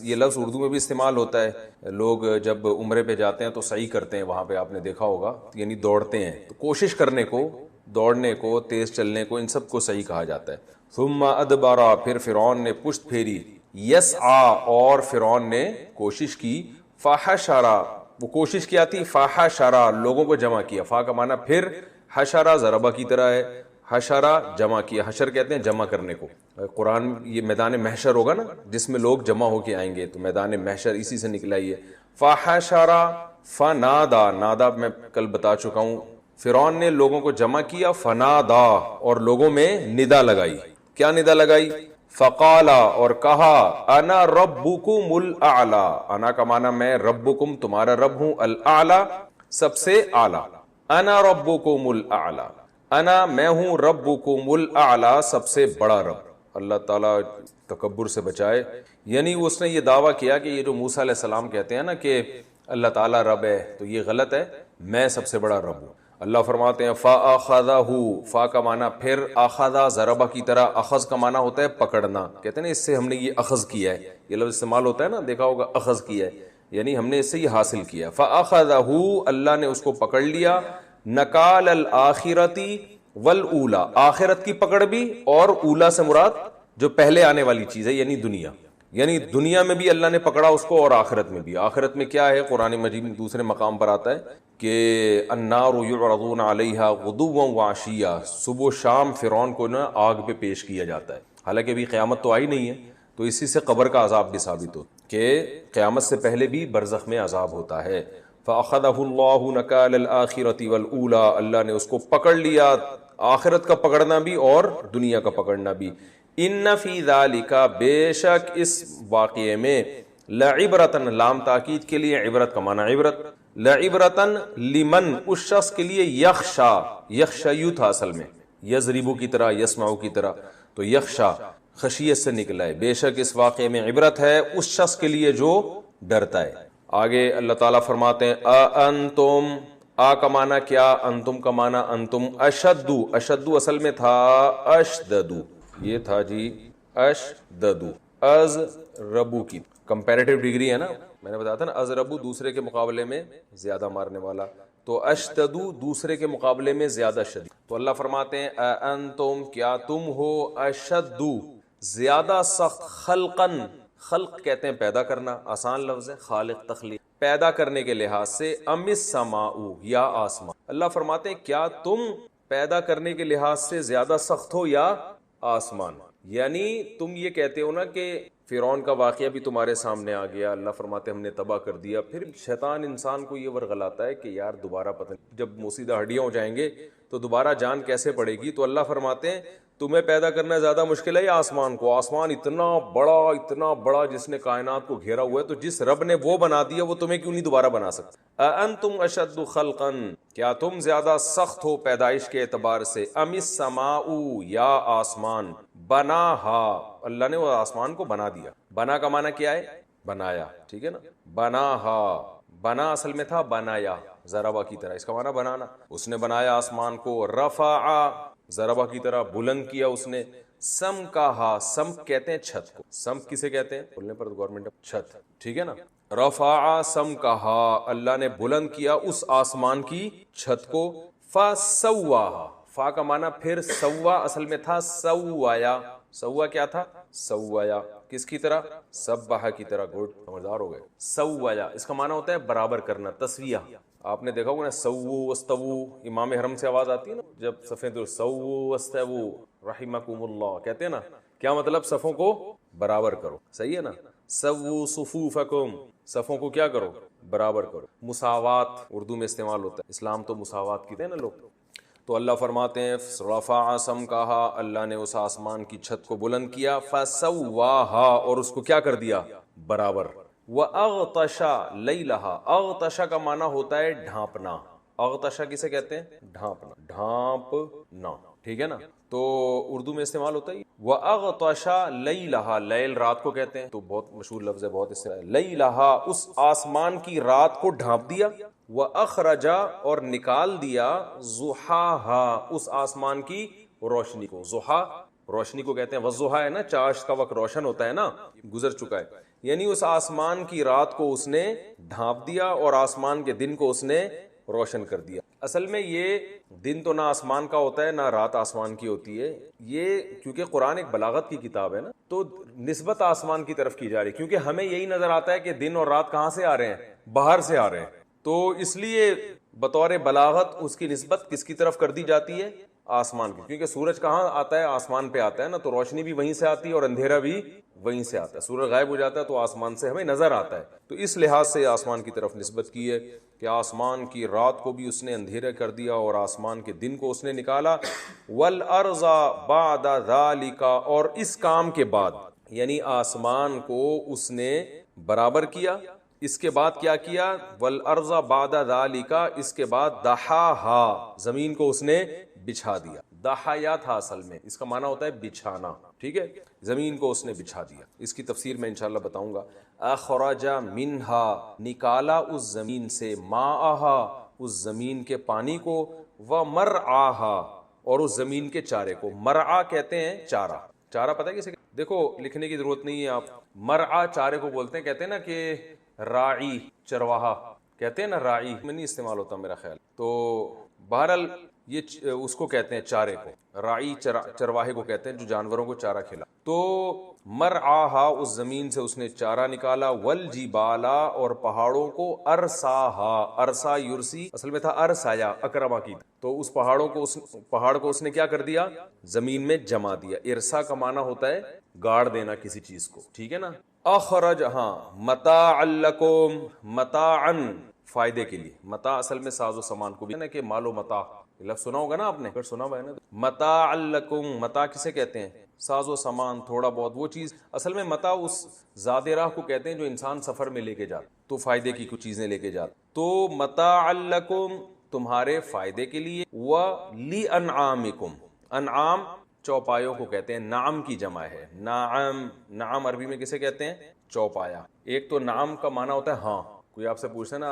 یہ لفظ اردو میں بھی استعمال ہوتا ہے. لوگ جب عمرے پہ جاتے ہیں تو سعی کرتے ہیں، وہاں پہ آپ نے دیکھا ہوگا، یعنی دوڑتے ہیں. تو کوشش کرنے کو، دوڑنے کو، تیز چلنے کو، ان سب کو صحیح کہا جاتا ہے. ثم ادبارا، پھر فرعون نے پشت پھیری. یسعا، اور فرعون نے کوشش کی. فحشرا، وہ کوشش کیا تھی، فحشرا لوگوں کو جمع کیا. فا کا معنی پھر، حشرا ضربہ کی طرح ہے، حشرا جمع کیا. حشر کہتے ہیں جمع کرنے کو. قرآن یہ میدان محشر ہوگا نا جس میں لوگ جمع ہو کے آئیں گے، تو میدان محشر اسی سے نکلا ہی ہے. فحشرا فنادا، نادا میں کل بتا چکا ہوں. فرعون نے لوگوں کو جمع کیا. فنادا، اور لوگوں میں ندا لگائی. کیا ندا لگائی؟ فقالا، اور کہا، انا ربکم الاعلی. انا کا معنی میں، ربکم تمہارا رب ہوں، الاعلی سب سے اعلی. انا ربکم الاعلی، انا میں ہوں، ربکم الاعلی سب سے بڑا رب. اللہ تعالیٰ تکبر سے بچائے. یعنی اس نے یہ دعویٰ کیا کہ یہ جو موسیٰ علیہ السلام کہتے ہیں نا کہ اللہ تعالیٰ رب ہے تو یہ غلط ہے، میں سب سے بڑا رب ہوں۔ اللہ فرماتے ہیں فَأَخَذَهُ، فا کا معنی پھر، آخذہ ضربہ کی طرح، اخذ کا معنی ہوتا ہے پکڑنا، کہتے ہیں نا اس سے ہم نے یہ اخذ کیا ہے، یہ لفظ استعمال ہوتا ہے نا، دیکھا ہوگا اخذ کیا ہے، یعنی ہم نے اس سے یہ حاصل کیا۔ فَأَخَذَهُ، اللہ نے اس کو پکڑ لیا، نکال الآخرتی والاولا، آخرت کی پکڑ بھی، اور اولا سے مراد جو پہلے آنے والی چیز ہے یعنی دنیا، یعنی دنیا میں بھی اللہ نے پکڑا اس کو اور آخرت میں بھی۔ آخرت میں کیا ہے؟ قرآن مجید میں دوسرے مقام پر آتا ہے کہ النار یعرضون علیہا غدوا وعشیا، صبح و شام فرعون کو نا آگ پہ پیش کیا جاتا ہے، حالانکہ ابھی قیامت تو آئی نہیں ہے، تو اسی سے قبر کا عذاب بھی ثابت ہو کہ قیامت سے پہلے بھی برزخ میں عذاب ہوتا ہے۔ فَأَخَذَهُ اللَّهُ نَكَالَ الْآخِرَةِ وَالْأُولَى، اللہ نے اس کو پکڑ لیا، آخرت کا پکڑنا بھی اور دنیا کا پکڑنا بھی۔ ان فی ذالک، بے شک اس واقعے میں، لعبرتن، لام تاکید کے لیے، عبرت کا معنی عبرت، لعبرتن لمن، اس شخص کے لیے، یخشا، یخشا یوں تھا اصل میں، یضربو کی طرح، یسمعو کی طرح، تو یخشا خشیت سے نکلا ہے، بے شک اس واقعے میں عبرت ہے اس شخص کے لیے جو ڈرتا ہے۔ آگے اللہ تعالیٰ فرماتے ہیں انتم، آ کا معنی کیا، انتم کا معنی انتم، اشدو، اشدو اصل میں تھا اشددو، یہ تھا جی اشددو، از ربو کی کمپیریٹیو ڈگری ہے نا، میں نے بتایا تھا نا، از ربو دوسرے کے مقابلے میں زیادہ مارنے والا، تو اشددو دوسرے کے مقابلے میں زیادہ شدید۔ تو اللہ فرماتے ہیں انتم، کیا تم ہو، اشدو زیادہ سخت، خلقن، خلق کہتے ہیں پیدا کرنا، آسان لفظ ہے، خالق تخلیق، پیدا کرنے کے لحاظ سے، ام السماء، یا آسمان۔ اللہ فرماتے ہیں کیا تم پیدا کرنے کے لحاظ سے زیادہ سخت ہو یا آسمان؟ یعنی تم یہ کہتے ہو نا کہ فرعون کا واقعہ بھی تمہارے سامنے آ گیا، اللہ فرماتے ہم نے تباہ کر دیا، پھر شیطان انسان کو یہ ورغلاتا ہے کہ یار دوبارہ پتہ نہیں، جب موسیدہ ہڈیاں ہو جائیں گے تو دوبارہ جان کیسے پڑے گی؟ تو اللہ فرماتے ہیں تمہیں پیدا کرنا زیادہ مشکل ہے یا آسمان کو؟ آسمان اتنا بڑا جس نے کائنات کو گھیرا ہوا ہے، تو جس رب نے وہ بنا دیا وہ تمہیں کیوں نہیں دوبارہ بنا سکتا؟ اانتم اشد خلقا، کیا تم زیادہ سخت ہو پیدائش کے اعتبار سے، ام السماء، یا آسمان، بناہا، اللہ نے وہ آسمان کو بنا دیا۔ بنا کا معنی کیا ہے؟ بنایا، ٹھیک ہے نا، بناہا، بنا اصل میں تھا بنایا، ضربہ کی طرح، اس کا معنی بنانا، اس نے بنایا آسمان کو، رفع، ضربہ کی طرح بلند کیا اس نے، سم کہا، سم کہتے ہیں چھت کو، سم کسے کہتے ہیں؟ بولنے پر گورنمنٹ چھت، ٹھیک ہے نا، رفع سم کہا، اللہ نے بلند کیا اس آسمان کی چھت کو، فسواہا، فا کا معنی پھر سوا اصل میں تھا سوایا، سوا کیا تھا؟ سوایا، کس کی طرح؟ سبحہ کی طرح، گڈ، سمجھدار ہو گئے، سوایا اس کا معنی ہوتا ہے برابر کرنا، تسویہ۔ آپ نے دیکھا ہوگا نا، سووا واستووا، امام حرم سے آواز آتی ہے نا جب صفیں، تو سووا واستووا رحمکم اللہ کہتے ہیں نا، کیا مطلب؟ صفوں کو برابر کرو، صحیح ہے نا، سووا صفوفکم، صفوں کو کیا کرو؟ برابر کرو۔ مساوات اردو میں استعمال ہوتا ہے، اسلام تو مساوات کہتے ہیں نا لوگ۔ تو اللہ فرماتے ہیں رفع سم کہا، اللہ نے اس آسمان کی چھت کو بلند کیا، فسواہا، اور اس کو کیا کر دیا؟ برابر۔ وَأَغْطَشَ لَيْلَهَا، اغتشا کا معنی ہوتا ہے ڈھانپنا، اغتشا کسے کہتے ہیں؟ ڈھانپنا، ڈھانپنا، ٹھیک ہے نا، تو اردو میں استعمال ہوتا ہے۔ وَأَغْطَشَ لَيْلَهَا، لیل رات کو کہتے ہیں، تو بہت مشہور لفظ ہے، بہت استعمال، لَيْلَهَا اس آسمان کی رات کو ڈھانپ دیا، وَأَخْرَجَ اور نکال دیا، ضُحَاهَا اس آسمان کی روشنی کو، ضحا روشنی کو کہتے ہیں، والضحیٰ ہے نا، چاشت کا وقت روشن ہوتا ہے نا، گزر چکا ہے، یعنی اس آسمان کی رات کو اس نے ڈھانپ دیا اور آسمان کے دن کو اس نے روشن کر دیا۔ اصل میں یہ دن تو نہ آسمان کا ہوتا ہے نہ رات آسمان کی ہوتی ہے، یہ کیونکہ قرآن ایک بلاغت کی کتاب ہے نا، تو نسبت آسمان کی طرف کی جا رہی ہے، کیونکہ ہمیں یہی نظر آتا ہے کہ دن اور رات کہاں سے آ رہے ہیں؟ باہر سے آ رہے ہیں، تو اس لیے بطور بلاغت اس کی نسبت کس کی طرف کر دی جاتی ہے؟ آسمان کی، کیونکہ سورج کہاں آتا ہے؟ آسمان پہ آتا ہے نا، تو روشنی بھی وہیں سے آتی ہے اور اندھیرا بھی وہیں سے آتا ہے، سورج غائب ہو جاتا ہے تو آسمان سے ہمیں نظر آتا ہے، تو اس لحاظ سے آسمان کی طرف نسبت کی ہے کہ آسمان کی رات کو بھی اس نے اندھیرا کر دیا اور آسمان کے دن کو اس نے نکالا، والارض بعد ذالک، اور اس کام کے بعد، یعنی آسمان کو اس نے برابر کیا، اس کے بعد کیا کیا؟ والارض بعد ذالک، اس کے بعد دحاہا، زمین کو اس نے بچھا دیا، دحایا تھا اصل میں، اس کا معنی ہوتا ہے بچھانا، ٹھیک ہے، زمین کو اس نے بچھا دیا، اس کی تفسیر میں انشاءاللہ بتاؤں گا۔ اخرج منہا نکالا اس زمین سے، ماءہا اس زمین کے پانی کو، ومرعاہا اور اس زمین کے چارے کو۔ مرعا کہتے ہیں چارہ، چارہ پتہ ہے کسے؟ دیکھو لکھنے کی ضرورت نہیں ہے، آپ مرعا چارے کو بولتے ہیں، کہتے ہیں نا کہ راعی چرواہا کہتے ہیں نا، راعی میں نہیں استعمال ہوتا میرا خیال، تو بہرحال یہ اس کو کہتے ہیں چارے کو، راعی چرواہے کو کہتے ہیں جو جانوروں کو چارہ کھلا۔ تو مرعاہا اس زمین سے اس نے چارہ نکالا، والجبالا اور پہاڑوں کو، ارساہا ارسا یرسی اصل میں تھا ارسایا اکرما کی، تو اس پہاڑوں کو پہاڑ کو اس نے کیا کر دیا؟ زمین میں جما دیا۔ ارسا کا معنی ہوتا ہے گاڑ دینا کسی چیز کو، ٹھیک ہے نا۔ اخرج ہاں متاعا لکم، متاعن فائدے کے لیے، متاع اصل میں ساز و سامان کو بھی نا کہ مال و متاع لفظ سنا ہوگا نا آپ نے، اگر سنا ہوا ہے نا، متاع لکم، متاع کسے کہتے ہیں؟ ساز و سامان، تھوڑا بہت وہ چیز، اصل میں متاع اس زاد راہ کو کہتے ہیں جو انسان سفر میں لے کے جاتا، تو فائدے کی کچھ چیزیں لے کے جاتا، تو متاع لکم تمہارے فائدے کے لیے، وَلِأَنْعَامِكُمْ انعام چوپایوں کو کہتے ہیں، نعم کی جمع ہے، نعم، نعم عربی میں کسے کہتے ہیں؟ چوپایا۔ ایک تو نعم کا معنی ہوتا ہے ہاں، کوئی آپ سے پوچھے نا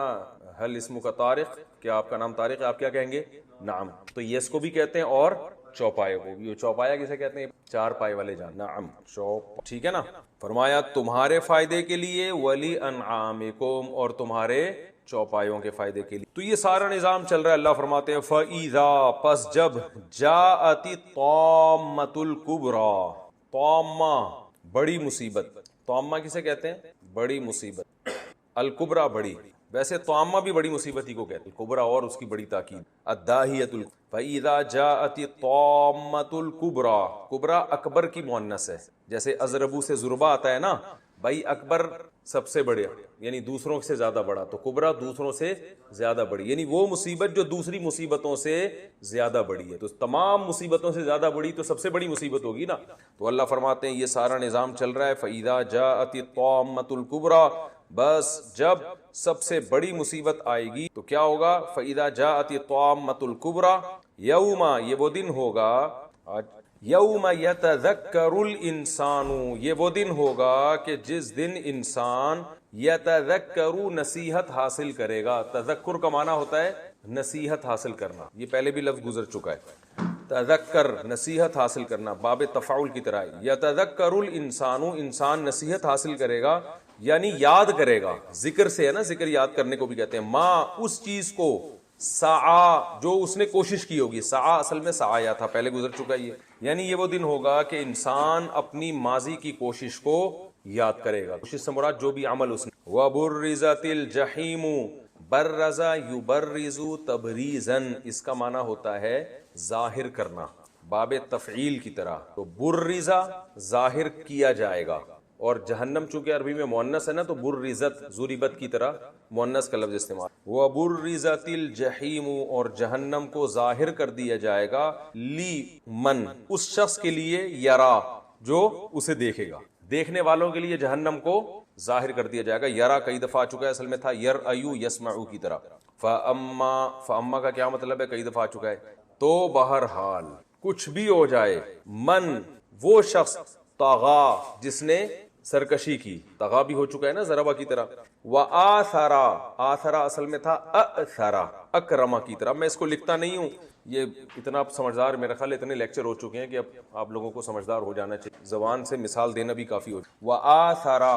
حل اسمو کا طارق، کیا آپ کا نام طارق ہے، آپ کیا کہیں گے؟ نعم، تو یس کو بھی کہتے ہیں اور چوپائے کو بھی۔ چوپایا کسے کہتے ہیں؟ چار پائے والے جان، نعم چوپ، ٹھیک ہے نا۔ فرمایا تمہارے فائدے کے لیے، ولی انعامکم اور تمہارے چوپایوں کے فائدے کے لیے۔ تو یہ سارا نظام چل رہا ہے، اللہ فرماتے ہیں فَإِذَا پس جب جاءت الطامۃ الکبریٰ، طامہ بڑی مصیبت، طامہ کسے کہتے ہیں؟ بڑی مصیبت، الکبریٰ بڑی، ویسے طامہ بھی بڑی مصیبت ہی کو کہتے ہیں، الکبریٰ اور اس کی بڑی تاکید، الداہیۃ فَإِذَا جاءت الطامۃ الکبریٰ، کبریٰ اکبر کی مؤنث ہے، جیسے اضربو سے ضربہ آتا ہے نا، بھائی اکبر سب سے بڑے یعنی دوسروں سے زیادہ بڑا، تو کبریٰ دوسروں سے زیادہ بڑی، یعنی وہ مصیبت جو دوسری مصیبتوں سے زیادہ بڑی ہے، تو تمام مصیبتوں سے زیادہ بڑی تو سب سے بڑی مصیبت ہوگی نا۔ تو اللہ فرماتے ہیں یہ سارا نظام چل رہا ہے، فَإِذَا جَاءَتِ الطَّامَّةُ الْكُبْرَىٰ بس جب سب سے بڑی مصیبت آئے گی تو کیا ہوگا؟ فَإِذَا جَاءَتِ الطَّامَّةُ الْكُبْرَىٰ یوم، یہ وہ دن ہوگا، یوم یتذکر الانسان، یہ وہ دن ہوگا کہ جس دن انسان یتذکر نصیحت حاصل کرے گا۔ تذکر کا معنی ہوتا ہے نصیحت حاصل کرنا، یہ پہلے بھی لفظ گزر چکا ہے، تذکر نصیحت حاصل کرنا، باب تفاعل کی طرح، یتذکر الانسان انسان نصیحت حاصل کرے گا یعنی یاد کرے گا، ذکر سے ہے نا، ذکر یاد کرنے کو بھی کہتے ہیں، ماں اس چیز کو، سعا جو اس نے کوشش کی ہوگی، سعا اصل میں سعایا تھا، پہلے گزر چکا یہ، یعنی یہ وہ دن ہوگا کہ انسان اپنی ماضی کی کوشش کو یاد کرے گا، کوشش سے مراد جو بھی عمل اس نے، وَبُرِّزَتِ الْجَحِيمُ برزا یبرزو تبریزن، اس کا معنی ہوتا ہے ظاہر کرنا، باب تفعیل کی طرح، تو برزا ظاہر کیا جائے گا، اور جہنم چونکہ عربی میں مؤنث ہے نا تو برزت ضربت کی طرح مؤنث کا لفظ استعمال، وَبُرِّزَتِ الْجَحِيمُ اور جہنم کو ظاہر کر دیا جائے گا، لِمَن اس شخص کے لیے، یرا جو اسے دیکھے گا، دیکھنے والوں کے لیے جہنم کو ظاہر کر دیا جائے گا۔ یرا کئی دفعہ آ چکا ہے، اصل میں تھا یرأیو یسمعو کی طرح، فَأَمَّا کا کیا مطلب ہے؟ کئی دفعہ آ چکا ہے، تو بہرحال کچھ بھی ہو جائے، من وہ شخص، طغا جس نے سرکشی کی، طغا بھی ہو چکا ہے نا ضربہ کی طرح، وآثرا آثرا اصل میں تھا اثرا اکرما کی طرح، میں اس کو لکھتا نہیں ہوں، یہ اتنا سمجھدار، میرا خیال اتنے لیکچر ہو چکے ہیں کہ اب آپ لوگوں کو سمجھدار ہو جانا چاہیے، زبان سے مثال دینا بھی کافی ہو جائے۔ وآثرا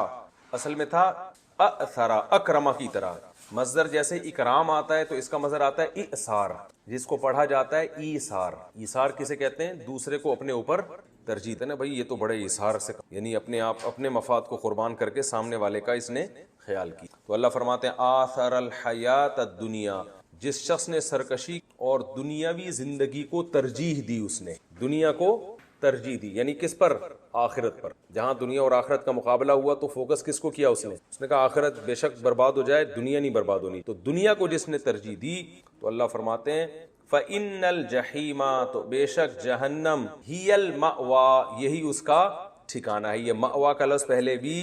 اصل میں تھا اثرا اکرما کی طرح، مصدر جیسے اکرام آتا ہے تو اس کا مصدر آتا ہے ایثار، جس کو پڑھا جاتا ہے ایثار، ایثار کسے کہتے ہیں؟ دوسرے کو اپنے اوپر ترجیح ہے نا، بھائی یہ تو بڑے ایثار سے، یعنی اپنے آپ اپنے مفاد کو قربان کر کے سامنے والے کا اس نے خیال کی۔ تو اللہ فرماتے ہیں آثر الحیات الدنیا، جس شخص نے سرکشی اور دنیاوی زندگی کو ترجیح دی، اس نے دنیا کو ترجیح دی، یعنی کس پر؟ آخرت پر، جہاں دنیا اور آخرت کا مقابلہ ہوا تو فوکس کس کو کیا؟ اس نے کہا آخرت بے شک برباد ہو جائے، دنیا نہیں برباد ہونی، تو دنیا کو جس نے ترجیح دی تو اللہ فرماتے ہیں فَإِنَّ الْجَحِيمَ تو بے شک جہنم، ہی الْمَأْوَى یہی اس کا ٹھکانہ ہے، یہ مأویٰ کا لفظ پہلے بھی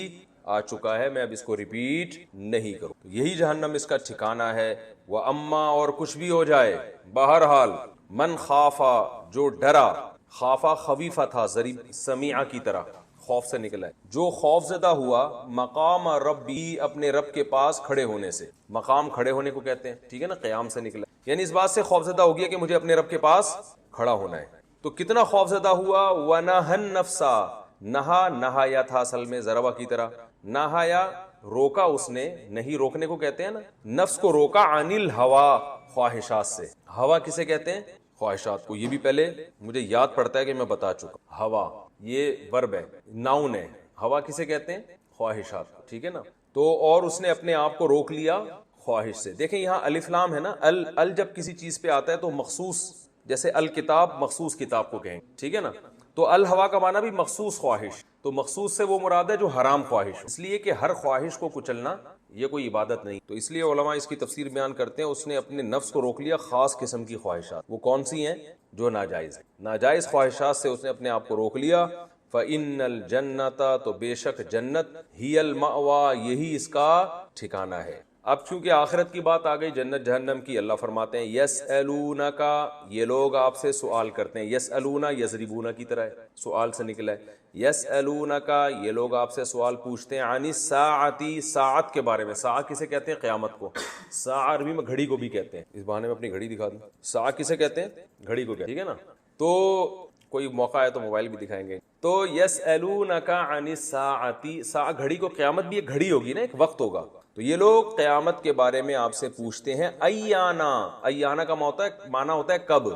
آ چکا ہے، میں اب اس کو ریپیٹ نہیں کروں، یہی جہنم اس کا ٹھکانہ ہے۔ وَأَمَّا اور کچھ بھی ہو جائے، بہرحال من خافا جو ڈرا، خافا خفیفہ تھا ضریب سمیعہ کی طرح، خوف سے نکلا ہے. جو خوف زدہ ہوا مقام ربی اپنے رب کے پاس کھڑے ہونے سے, مقام کھڑے ہونے کو کہتے ہیں, ٹھیک ہے نا, قیام سے نکلا, یعنی اس بات سے خوف زدہ ہو گیا کہ مجھے اپنے رب کے پاس کھڑا ہونا ہے. تو کتنا خوف زدہ ہوا, ونہا نفسا, نہا نہایا تھا اصل میں ضربہ کی طرح, نہایا روکا اس نے, نہیں روکنے کو کہتے ہیں نا, نفس کو روکا, عن الہوا خواہشات سے. ہوا کسے کہتے ہیں؟ خواہشات کو. یہ بھی پہلے مجھے یاد پڑتا ہے کہ میں بتا چکا. ہوا یہ ورب ہے, ناؤن ہے. ہوا کسے کہتے ہیں؟ خواہشات کو, ٹھیک ہے نا. تو اور اس نے اپنے آپ کو روک لیا خواہش سے. دیکھیں یہاں الف لام ہے نا, ال جب کسی چیز پہ آتا ہے تو مخصوص, جیسے الکتاب مخصوص کتاب کو کہیں, ٹھیک ہے نا. تو الہوا کا معنی بھی مخصوص خواہش, تو مخصوص سے وہ مراد ہے جو حرام خواہش, اس لیے کہ ہر خواہش کو کچلنا یہ کوئی عبادت نہیں. تو اس لیے علماء اس کی تفسیر بیان کرتے ہیں, اس نے اپنے نفس کو روک لیا خاص قسم کی خواہشات. وہ کون سی ہیں؟ جو ناجائز ہیں. ناجائز خواہشات سے اس نے اپنے آپ کو روک لیا. فَإِنَّ الْجَنَّةَ تو بے شک جنت, ہی الْمَأْوَى یہی اس کا ٹھکانہ ہے. اب چونکہ آخرت کی بات آ گئی جنت جہنم کی, اللہ فرماتے ہیں یسألونک, یہ لوگ آپ سے سوال کرتے ہیں. یسألونا یضربونا کی طرح ہے, سوال سے نکلا ہے. یسألونک یہ لوگ آپ سے سوال پوچھتے ہیں, عن الساعۃ ساعت کے بارے میں. ساعت کسے کہتے ہیں؟ قیامت کو. ساعت عربی میں گھڑی کو بھی کہتے ہیں. اس بہانے میں اپنی گھڑی دکھا دوں. ساعت کسے کہتے ہیں؟ گھڑی کو کہتے ہیں, ٹھیک ہے نا. تو کوئی موقع ہے تو موبائل بھی دکھائیں گے. تو یسألونک عن الساعۃ, ساعت گھڑی کو, قیامت بھی ایک گھڑی ہوگی نا, ایک وقت ہوگا. تو یہ لوگ قیامت کے بارے میں آپ سے پوچھتے ہیں. ایانا, ایانا کا معنی ہوتا ہے کب.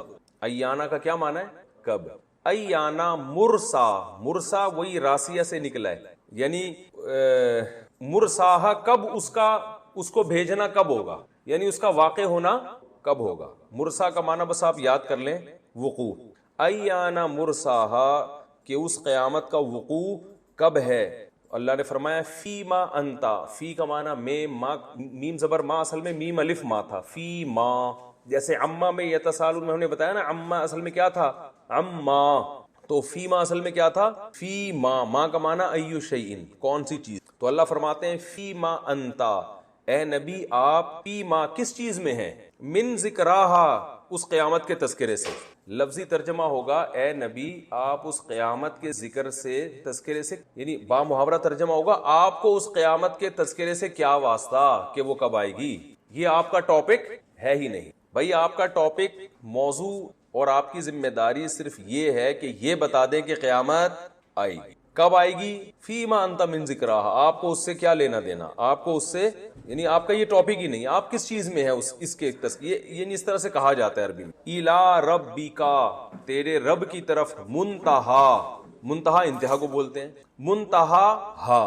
ایانا کا کیا معنی ہے؟ کب. ایانا مرسا, مرسا وہی راسیہ سے نکلا ہے, یعنی مرساہ کب, اس کو بھیجنا کب ہوگا, یعنی اس کا واقع ہونا کب ہوگا. مرسا کا معنی بس آپ یاد کر لیں, وقوع. ایانا مرساہ کہ اس قیامت کا وقوع کب ہے. اللہ نے فرمایا فی ما انتا, فی کا معنی میں, ما میم زبر ما اصل میں میم الف ما تھا. فی ما, جیسے عما میں یتسالون میں ہم نے بتایا نا, عما اصل میں کیا تھا؟ عما. تو فی ما اصل میں کیا تھا؟ فی ما. ما کا معنی ایو شیئن, کون سی چیز. تو اللہ فرماتے ہیں فی ما انتا, اے نبی آپ فی ما کس چیز میں ہیں, من ذکراہا اس قیامت کے تذکرے سے. لفظی ترجمہ ہوگا اے نبی آپ اس قیامت کے ذکر سے, تذکرے سے, یعنی با محاورہ ترجمہ ہوگا آپ کو اس قیامت کے تذکرے سے کیا واسطہ کہ وہ کب آئے گی. یہ آپ کا ٹاپک ہے ہی نہیں بھائی. آپ کا ٹاپک, موضوع اور آپ کی ذمہ داری صرف یہ ہے کہ یہ بتا دیں کہ قیامت آئے گی. کب آئے گی؟ فیما انت من ذکراہا, آپ کو اس سے کیا لینا دینا, آپ کو اس سے, یعنی آپ کا یہ ٹاپک ہی نہیں, آپ کس چیز میں ہے اس کے یہ اس طرح سے کہا جاتا ہے عربی میں. الا ربکا, تیرے رب کی طرف, منتہا, منتہا انتہا کو بولتے ہیں, منتہا ہا,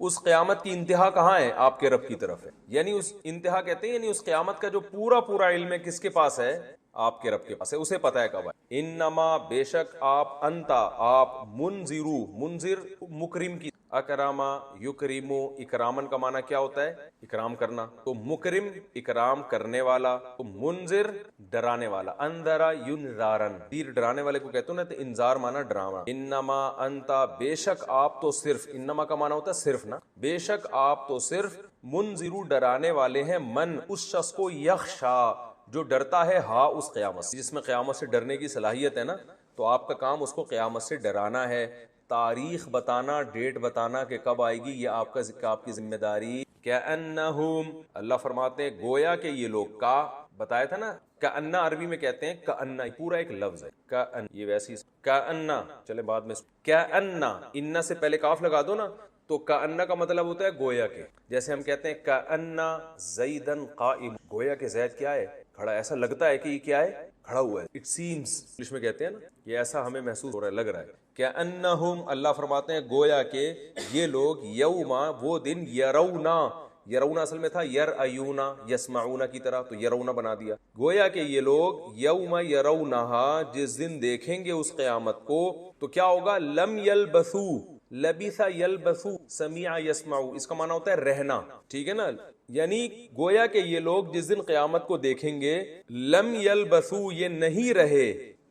اس قیامت کی انتہا کہاں ہے؟ آپ کے رب کی طرف ہے. یعنی اس انتہا کہتے ہیں, یعنی اس قیامت کا جو پورا علم ہے کس کے پاس ہے؟ آپ کے رب کے پاس ہے, اسے پتا ہے کب آئے. انما بے شک آپ, انتا آپ, منذرو, منذر مکرم کی, اکراما یکریمو, اکرامن کا معنی کیا ہوتا ہے؟ اکرام کرنا. تو مکرم اکرام کرنے والا, تو منذر ڈرانے والا. اندرا ینذارن, تیر ڈرانے والے کو کہتے ہیں نا, تو انذار معنی ڈرانا. انما انتا بے شک آپ تو صرف, انما کا معنی ہوتا ہے صرف نا, بے شک آپ تو صرف, منذرو ڈرانے والے ہیں, من اس شخص کو, یخشا جو ڈرتا ہے, ہاں اس قیامت سے, جس میں قیامت سے ڈرنے کی صلاحیت ہے نا, تو آپ کا کام اس کو قیامت سے ڈرانا ہے. تاریخ بتانا, ڈیٹ بتانا کہ کب آئے گی, یہ آپ کی ذمہ داری. کأنہم, اللہ فرماتے ہیں گویا کہ یہ لوگ, کا بتایا تھا نا, کأنہ عربی میں کہتے ہیں, کأنہ پورا ایک لفظ ہے, کأن, یہ ویسی کأنہ, چلے بعد میں کأنہ, انہ سے پہلے کاف لگا دو نا, تو کأنہ کا مطلب ہوتا ہے گویا کہ. جیسے ہم کہتے ہیں کأنہ زیدن قائم, گویا کہ زید کیا ہے؟ کھڑا. ایسا لگتا ہے کہ یہ کیا ہے؟ کھڑا ہوا ہے. اٹ سیمز انگلش میں کہتے ہیں نا, یہ ایسا ہمیں محسوس ہو رہا ہے, لگ رہا ہے. کأنہم, اللہ فرماتے ہیں گویا کہ یہ لوگ, یوما وہ دن, یرونا, یرونا اصل میں تھا یرایونا, یسمعونا کی طرح, تو یرونا بنا دیا. گویا کہ یہ لوگ یوم یرونہا, جس دن دیکھیں گے اس قیامت کو, تو کیا ہوگا؟ لم یلبثو, لبث یلبثو, سمیع یسمعو, اس کا معنی ہوتا ہے رہنا, ٹھیک ہے نا. یعنی گویا کہ یہ لوگ جس دن قیامت کو دیکھیں گے, لم یلبثو یہ نہیں رہے,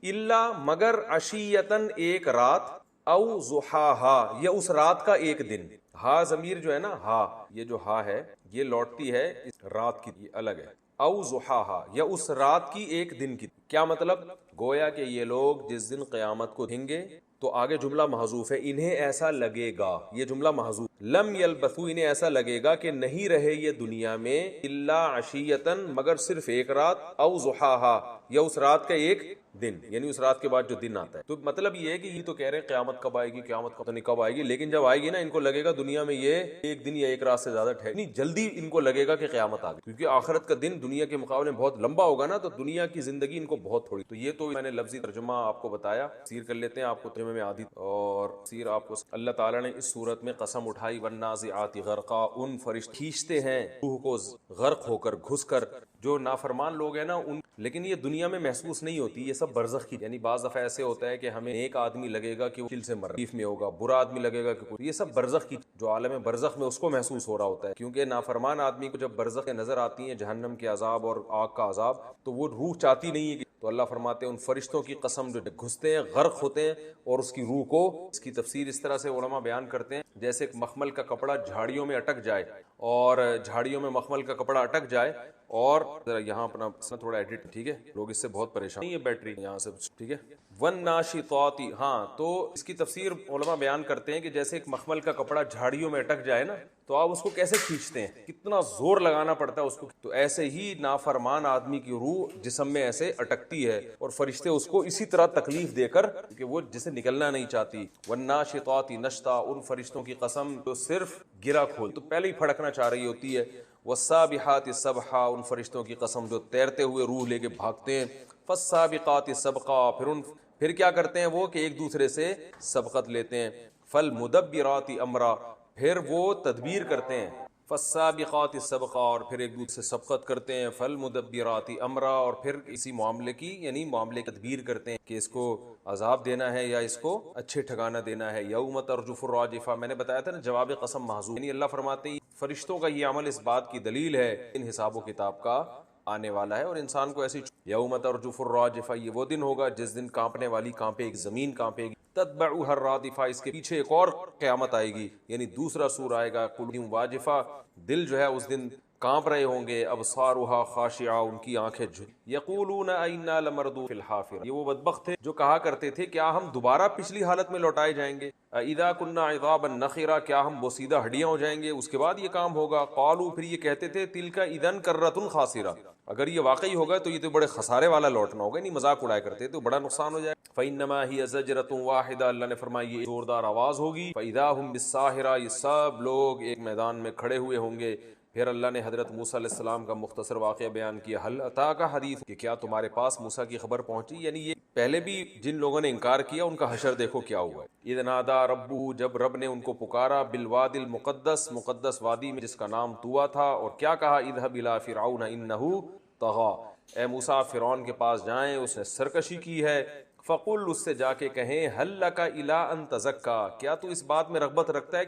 الا مگر, عشیتن ایک رات, او ضحاہا یا اس رات کا ایک دن. ہا ضمیر جو ہے نا, ہا, یہ جو ہا ہے یہ لوٹتی ہے اس رات کی, یہ الگ ہے. او ضحاہا یا اس رات کی ایک دن کی. کیا مطلب؟ گویا کہ یہ لوگ جس دن قیامت کو دیں گے تو آگے جملہ محذوف ہے، انہیں ایسا لگے گا، یہ جملہ محذوف، لم یلبثوا، انہیں ایسا لگے گا کہ نہیں رہے یہ دنیا میں الا عشیۃً، مگر صرف ایک رات، او ضحاہا، یا اس رات کا ایک دن، یعنی اس رات کے بعد جو دن آتا ہے۔ تو مطلب یہ ہے کہ یہ تو کہہ رہے ہیں قیامت کب آئے گی، قیامت کب نہیں کب آئے گی، لیکن جب آئے گی نا ان کو لگے گا دنیا میں یہ ایک دن یا ایک رات سے زیادہ ٹھہر نہیں، جلدی ان کو لگے گا کہ قیامت آ گئی، کیونکہ آخرت کا دن دنیا کے مقابلے میں بہت لمبا ہوگا نا، تو دنیا کی زندگی ان کو بہت تھوڑی۔ تو یہ تو میں نے لفظی ترجمہ آپ کو بتایا، تفسیر کر لیتے ہیں، آپ کو ترجمے میں آدھی اور تفسیر آپ کو۔ اللہ تعالیٰ نے اس صورت میں قسم اٹھائی، والنازعات غرقا، ان فرشتے کھینچتے ہیں روح کو غرق ہو کر، گھس کر، جو نافرمان لوگ ہیں نا ان، لیکن یہ دنیا میں محسوس نہیں ہوتی، یہ سب برزخ کی، یعنی بعض دفعہ ایسے ہوتا ہے کہ ہمیں ایک آدمی لگے گا کہ وہ دل سے مر رہا میں ہوگا، برا آدمی لگے گا کہ کچھ، یہ سب برزخ کی، جو عالم برزخ میں اس کو محسوس ہو رہا ہوتا ہے، کیونکہ نافرمان آدمی کو جب برزخ نظر آتی ہیں جہنم کے عذاب اور آگ کا عذاب، تو وہ روح چاہتی نہیں ہے کہ، تو اللہ فرماتے ہیں ان فرشتوں کی قسم جو گھستے ہیں، غرق ہوتے ہیں اور اس کی روح کو، اس کی تفسیر اس طرح سے علماء بیان کرتے ہیں جیسے ایک مخمل کا کپڑا جھاڑیوں میں اٹک جائے، اور جھاڑیوں میں مخمل کا کپڑا اٹک جائے، اور ذرا یہاں اپنا تھوڑا ایڈٹ، ٹھیک ہے، لوگ اس سے بہت پریشان، یہ بیٹری یہاں سے، ٹھیک ہے، والناشطات، ہاں تو اس کی تفسیر علماء بیان کرتے ہیں کہ جیسے ایک مخمل کا کپڑا جھاڑیوں میں اٹک جائے نا، تو آپ اس کو کیسے کھینچتے ہیں، کتنا زور لگانا پڑتا ہے اس کو، تو ایسے ہی نافرمان آدمی کی روح جسم میں ایسے اٹکتی ہے، اور فرشتے اس کو اسی طرح تکلیف دے کر کہ وہ جسے نکلنا نہیں چاہتی۔ والناشطات نشطا، ان فرشتوں کی قسم جو صرف گرا کھول، تو پہلے ہی پھڑکنا چاہ رہی ہوتی ہے۔ والسابحات سبحا، ان فرشتوں کی قسم جو تیرتے ہوئے روح لے کے بھاگتے ہیں۔ فالسابقات سبقا، پھر کیا کرتے ہیں وہ کہ ایک دوسرے سے سبقت لیتے ہیں۔ فالمدبرات امرا، پھر وہ تدبیر کرتے ہیں۔ فالسابقات سبقا، اور پھر ایک دوسرے سے سبقت کرتے ہیں۔ فالمدبرات امرا، اور پھر اسی معاملے کی، یعنی معاملے کی تدبیر کرتے ہیں کہ اس کو عذاب دینا ہے یا اس کو اچھے ٹھکانہ دینا ہے۔ یوم ترجف الراجفہ، میں نے بتایا تھا نا جواب قسم محذوف، یعنی اللہ فرماتے ہیں فرشتوں کا یہ عمل اس بات کی دلیل ہے ان حساب و کتاب کا آنے والا ہے، اور انسان کو ایسی یوم ترجف الراجفہ، یہ وہ دن ہوگا جس دن کانپنے والی کانپے گی، زمین کانپے گی۔ تتبعها الرادفہ، اس کے پیچھے ایک اور قیامت آئے گی، یعنی دوسرا سور آئے گا، قلوب واجفہ، دل جو ہے اس دن کانپ رہے ہوں گے، ابصارها خاشعہ، ان کی آنکھیں جھک، یقولون اینا لمردود فی الحافرہ، یہ وہ بدبخت تھے جو کہا کرتے تھے کیا ہم دوبارہ پچھلی حالت میں لوٹائے جائیں گے، اذا کنا عظاما نخرہ، کیا ہم بوسیدہ ہڈیاں ہو جائیں گے، اس کے بعد یہ کام ہوگا۔ قالوا، پھر یہ کہتے تھے تلک اذا کرۃ خاسرہ، اگر یہ واقعی ہوگا تو یہ تو بڑے خسارے والا لوٹنا ہوگا، نہیں مذاق اڑایا کرتے تو بڑا نقصان ہو جائے۔ فانما هي زجرۃ واحدہ، اللہ نے فرمایا یہ زوردار آواز ہوگی۔ فاذا هم بالساہرہ، یہ سب لوگ ایک میدان میں کھڑے ہوئے ہوں گے۔ پھر اللہ نے حضرت موسیٰ علیہ السلام کا مختصر واقعہ بیان کیا، حل اتاک حدیث، کہ کیا تمہارے پاس موسیٰ کی خبر پہنچی، یعنی یہ پہلے بھی جن لوگوں نے انکار کیا ان کا حشر دیکھو کیا ہوا ہے۔ اذ نادى ربہ، جب رب نے ان کو پکارا، بالوادی المقدس، مقدس وادی میں جس کا نام طویٰ تھا، اور کیا کہا، اذهب الى فرعون انہ طغى، اے موسیٰ فرعون کے پاس جائیں، اس نے سرکشی کی ہے۔ فقل، اس سے جا کے کہیں، هل لك الى ان تزكى، کیا تو اس بات میں رغبت رکھتا ہے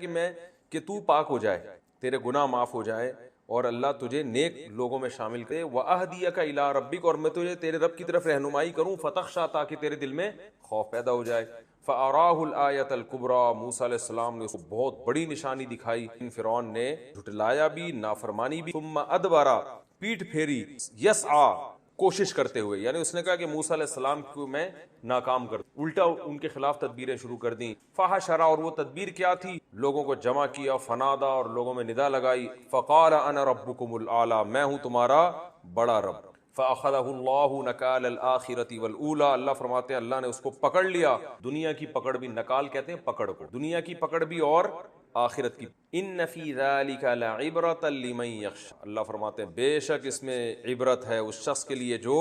کہ تو پاک ہو جائے، تیرے گناہ معاف ہو جائے، اور اللہ تجھے نیک لوگوں میں شامل کرے۔ وَأَهْدِيَكَ إِلَىٰ رَبِّكَ، اور میں تجھے تیرے رب کی طرف رہنمائی کروں، فَتَخْشَىٰ، تاکہ تیرے دل میں خوف پیدا ہو جائے۔ فَأَرَاهُ الْآيَةَ الْكُبْرىٰ، موسیٰ علیہ السلام نے اس کو بہت بڑی نشانی دکھائی، فرعون نے جھٹلایا بھی، نافرمانی بھی۔ ثُمَّ أَدْبَرَ، پیٹھ پھیری، يَسْعَىٰ، کوشش کرتے ہوئے، یعنی اس نے کہا کہ موسیٰ علیہ السلام کو میں ناکام کر دوں، الٹا ان کے خلاف تدبیریں شروع کر دیں۔ فحشر، اور وہ تدبیر کیا تھی، لوگوں کو جمع کیا، فنادا، اور لوگوں میں ندا لگائی، فقال انا ربکم الاعلی، میں ہوں تمہارا بڑا رب۔ فاخذہ اللہ نکال الآخرۃ والاولی، اللہ فرماتے ہیں اللہ نے اس کو پکڑ لیا، دنیا کی پکڑ بھی، نکال کہتے ہیں پکڑ کو، دنیا کی پکڑ بھی اور آخرت کی۔ ان فی ذلک لعبرۃ لمن یخشی، اللہ فرماتے ہیں بے شک اس میں عبرت ہے اس شخص کے لیے جو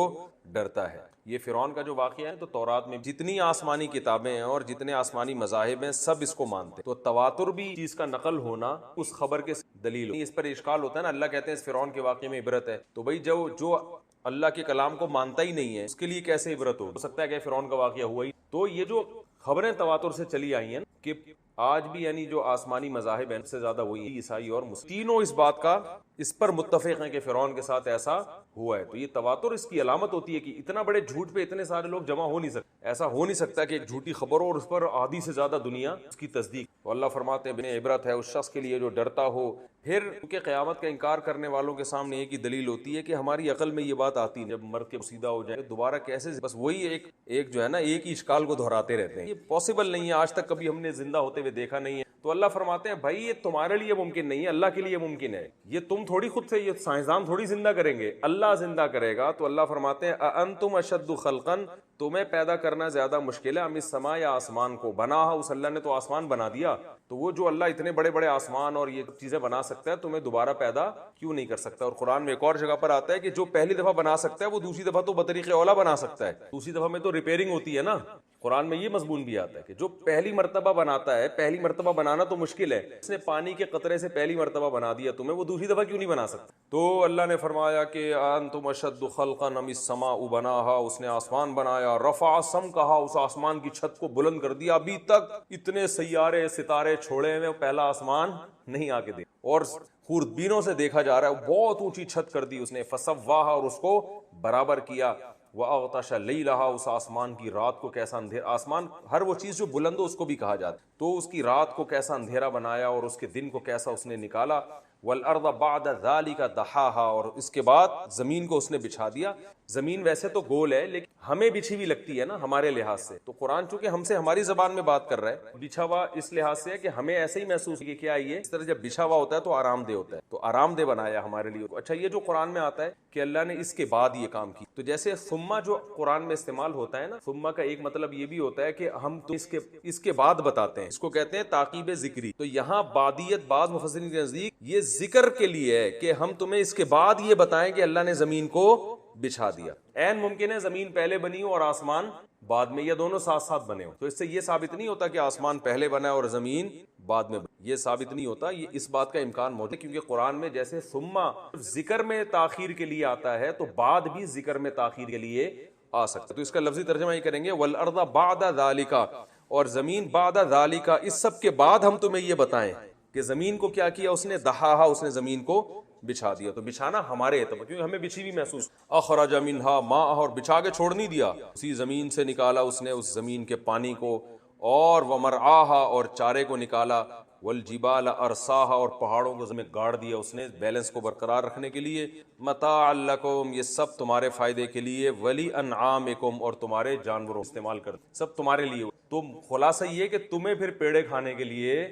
ڈرتا ہے۔ یہ فرعون کا جو واقعہ ہے تو تورات میں جتنی آسمانی کتابیں ہیں اور جتنے آسمانی مذاہب ہیں سب اس کو مانتے ہیں، تو تواتر بھی چیز کا نقل ہونا اس خبر کے دلیل ہو۔ اس پر اشکال ہوتا ہے نا، اللہ کہتے ہیں اس فرعون کے واقعے میں عبرت ہے، تو بھائی جو اللہ کے کلام کو مانتا ہی نہیں ہے اس کے لیے کیسے عبرت ہو سکتا ہے کہ فرعون کا واقعہ ہوا ہی؟ تو یہ جو خبریں تواتر سے چلی آئی ہیں کہ آج بھی یعنی جو آسمانی مذاہب ہیں سے زیادہ وہی عیسائی اور مسلم، تینوں اس بات کا اس پر متفق ہیں کہ فرعون کے ساتھ ایسا ہوا ہے. تو یہ تواتر اس کی علامت ہوتی ہے کہ اتنا بڑے جھوٹ پہ اتنے سارے لوگ جمع ہو نہیں سکتے. ایسا ہو نہیں سکتا کہ ایک جھوٹی خبر ہو اور اس پر آدھی سے زیادہ دنیا اس کی تصدیق. تو اللہ فرماتے ہیں بن عبرت ہے اس شخص کے لیے جو ڈرتا ہو. پھر کیونکہ قیامت کا انکار کرنے والوں کے سامنے ایک ہی دلیل ہوتی ہے کہ ہماری عقل میں یہ بات آتی ہے جب مر کے سیدھا ہو جائے دوبارہ کیسے، بس وہی ایک جو ہے نا ایک ہی اشکال کو دہراتے رہتے ہیں. یہ پاسبل نہیں ہے، آج تک کبھی ہم نے زندہ ہوتے ہوئے دیکھا نہیں ہے. تو اللہ فرماتے ہیں بھائی یہ تمہارے لیے ممکن نہیں ہے، اللہ کے لیے ممکن ہے. یہ تم تھوڑی خود سے، یہ سائنسدان تھوڑی زندہ کریں گے، اللہ زندہ کرے گا. تو اللہ فرماتے ہیں اانتم اشد خلقا، تمہیں پیدا کرنا زیادہ مشکل ہے ام السماء، یا آسمان کو. بنا اس اللہ نے تو آسمان بنا دیا، تو وہ جو اللہ اتنے بڑے بڑے آسمان اور یہ چیزیں بنا سکتا ہے تمہیں دوبارہ پیدا کیوں نہیں کر سکتا. اور قرآن میں ایک اور جگہ پر آتا ہے کہ جو پہلی دفعہ بنا سکتا ہے وہ دوسری دفعہ تو بطریق اولا بنا سکتا ہے. دوسری دفعہ میں تو ریپیئرنگ ہوتی ہے نا. قرآن میں یہ مضمون بھی آتا ہے کہ جو پہلی مرتبہ بناتا ہے، پہلی مرتبہ بنانا تو مشکل ہے، اس نے پانی کے قطرے سے پہلی مرتبہ بنا دیا تمہیں، وہ دوسری دفعہ کیوں نہیں بنا سکتا. تو اللہ نے فرمایا کہ انتم اشد خلقا ام السماء بناہا، اس نے آسمان بنایا. رفع سمکہا، اس آسمان کی چھت کو بلند کر دیا. ابھی تک اتنے سیارے ستارے چھوڑے ہوئے، پہلا آسمان نہیں آ کے دیکھ، اور خوردبینوں سے دیکھا جا رہا ہے. بہت اونچی چھت کر دی اس نے. فسواہا، اور اس کو برابر کیا. وَأَغْطَشَ لَيْلَهَا، اس آسمان کی رات کو کیسا اندھیرا. آسمان ہر وہ چیز جو بلند ہو اس کو بھی کہا جاتا ہے. تو اس کی رات کو کیسا اندھیرا بنایا اور اس کے دن کو کیسا اس نے نکالا. وَالْأَرْضَ بَعْدَ ذَلِكَ دَحَاهَا، اور اس کے بعد زمین کو اس نے بچھا دیا. زمین ویسے تو گول ہے لیکن ہمیں بچھی ہوئی لگتی ہے نا ہمارے لحاظ سے. تو قرآن چونکہ ہم سے ہماری زبان میں بات کر رہا ہے، بچھا ہوا اس لحاظ سے ہے کہ ہمیں ایسے ہی محسوس کہ کیا یہ اس طرح جب بچھا ہوا ہوتا ہے تو آرام دہ ہوتا ہے، تو آرام دہ بنایا ہمارے لیے. اچھا یہ جو قرآن میں آتا ہے کہ اللہ نے اس کے بعد یہ کام کی، تو جیسے ثم جو قرآن میں استعمال ہوتا ہے نا، ثم کا ایک مطلب یہ بھی ہوتا ہے کہ ہم تو اس کے بعد بتاتے ہیں، اس کو کہتے ہیں تعقیب ذکری. تو یہاں بعدیت بعض مفسرین کے نزدیک یہ ذکر کے لیے ہے کہ ہم تمہیں اس کے بعد یہ بتائیں کہ اللہ نے زمین کو بچھا دیا. عین ممکن ہے زمین پہلے بنی ہو اور آسمان بعد میں، یا دونوں ساتھ ساتھ بنے ہو. تو اس سے یہ ثابت نہیں ہوتا کہ آسمان پہلے بنا اور زمین بعد میں بنا، یہ ثابت نہیں ہوتا. یہ اس بات کا امکان موجود ہے کیونکہ قرآن میں جیسے ثم ذکر میں تاخیر کے لیے آتا ہے تو بعد بھی ذکر میں تاخیر کے لیے آ سکتا ہے. تو اس کا لفظی ترجمہ یہ کریں گے والارض بعد ذالک، اور زمین بعد ذالک، اس سب کے بعد ہم تمہیں یہ بتائیں کہ زمین کو کیا کیا اس نے. دحاہا، اس نے زمین کو بچھا دیا. تو بچھانا ہمارے اعتبار کیونکہ ہمیں بچھی بھی محسوس. اخرج منہا ماء، اور بچھا کے چھوڑ نہیں دیا، اسی زمین سے نکالا اس نے اس زمین کے پانی کو. اور ومرعاہا، اور چارے کو نکالا. والجبال ارساہا، اور پہاڑوں کو زمین گاڑ دیا اس نے بیلنس کو برقرار رکھنے کے لیے. متاعا لکم، یہ سب تمہارے فائدے کے لیے. ولی انعامکم، اور تمہارے جانوروں استعمال کر، سب تمہارے لیے. تو خلاصہ یہ کہ تمہیں پھر پیڑے کھانے کے لیے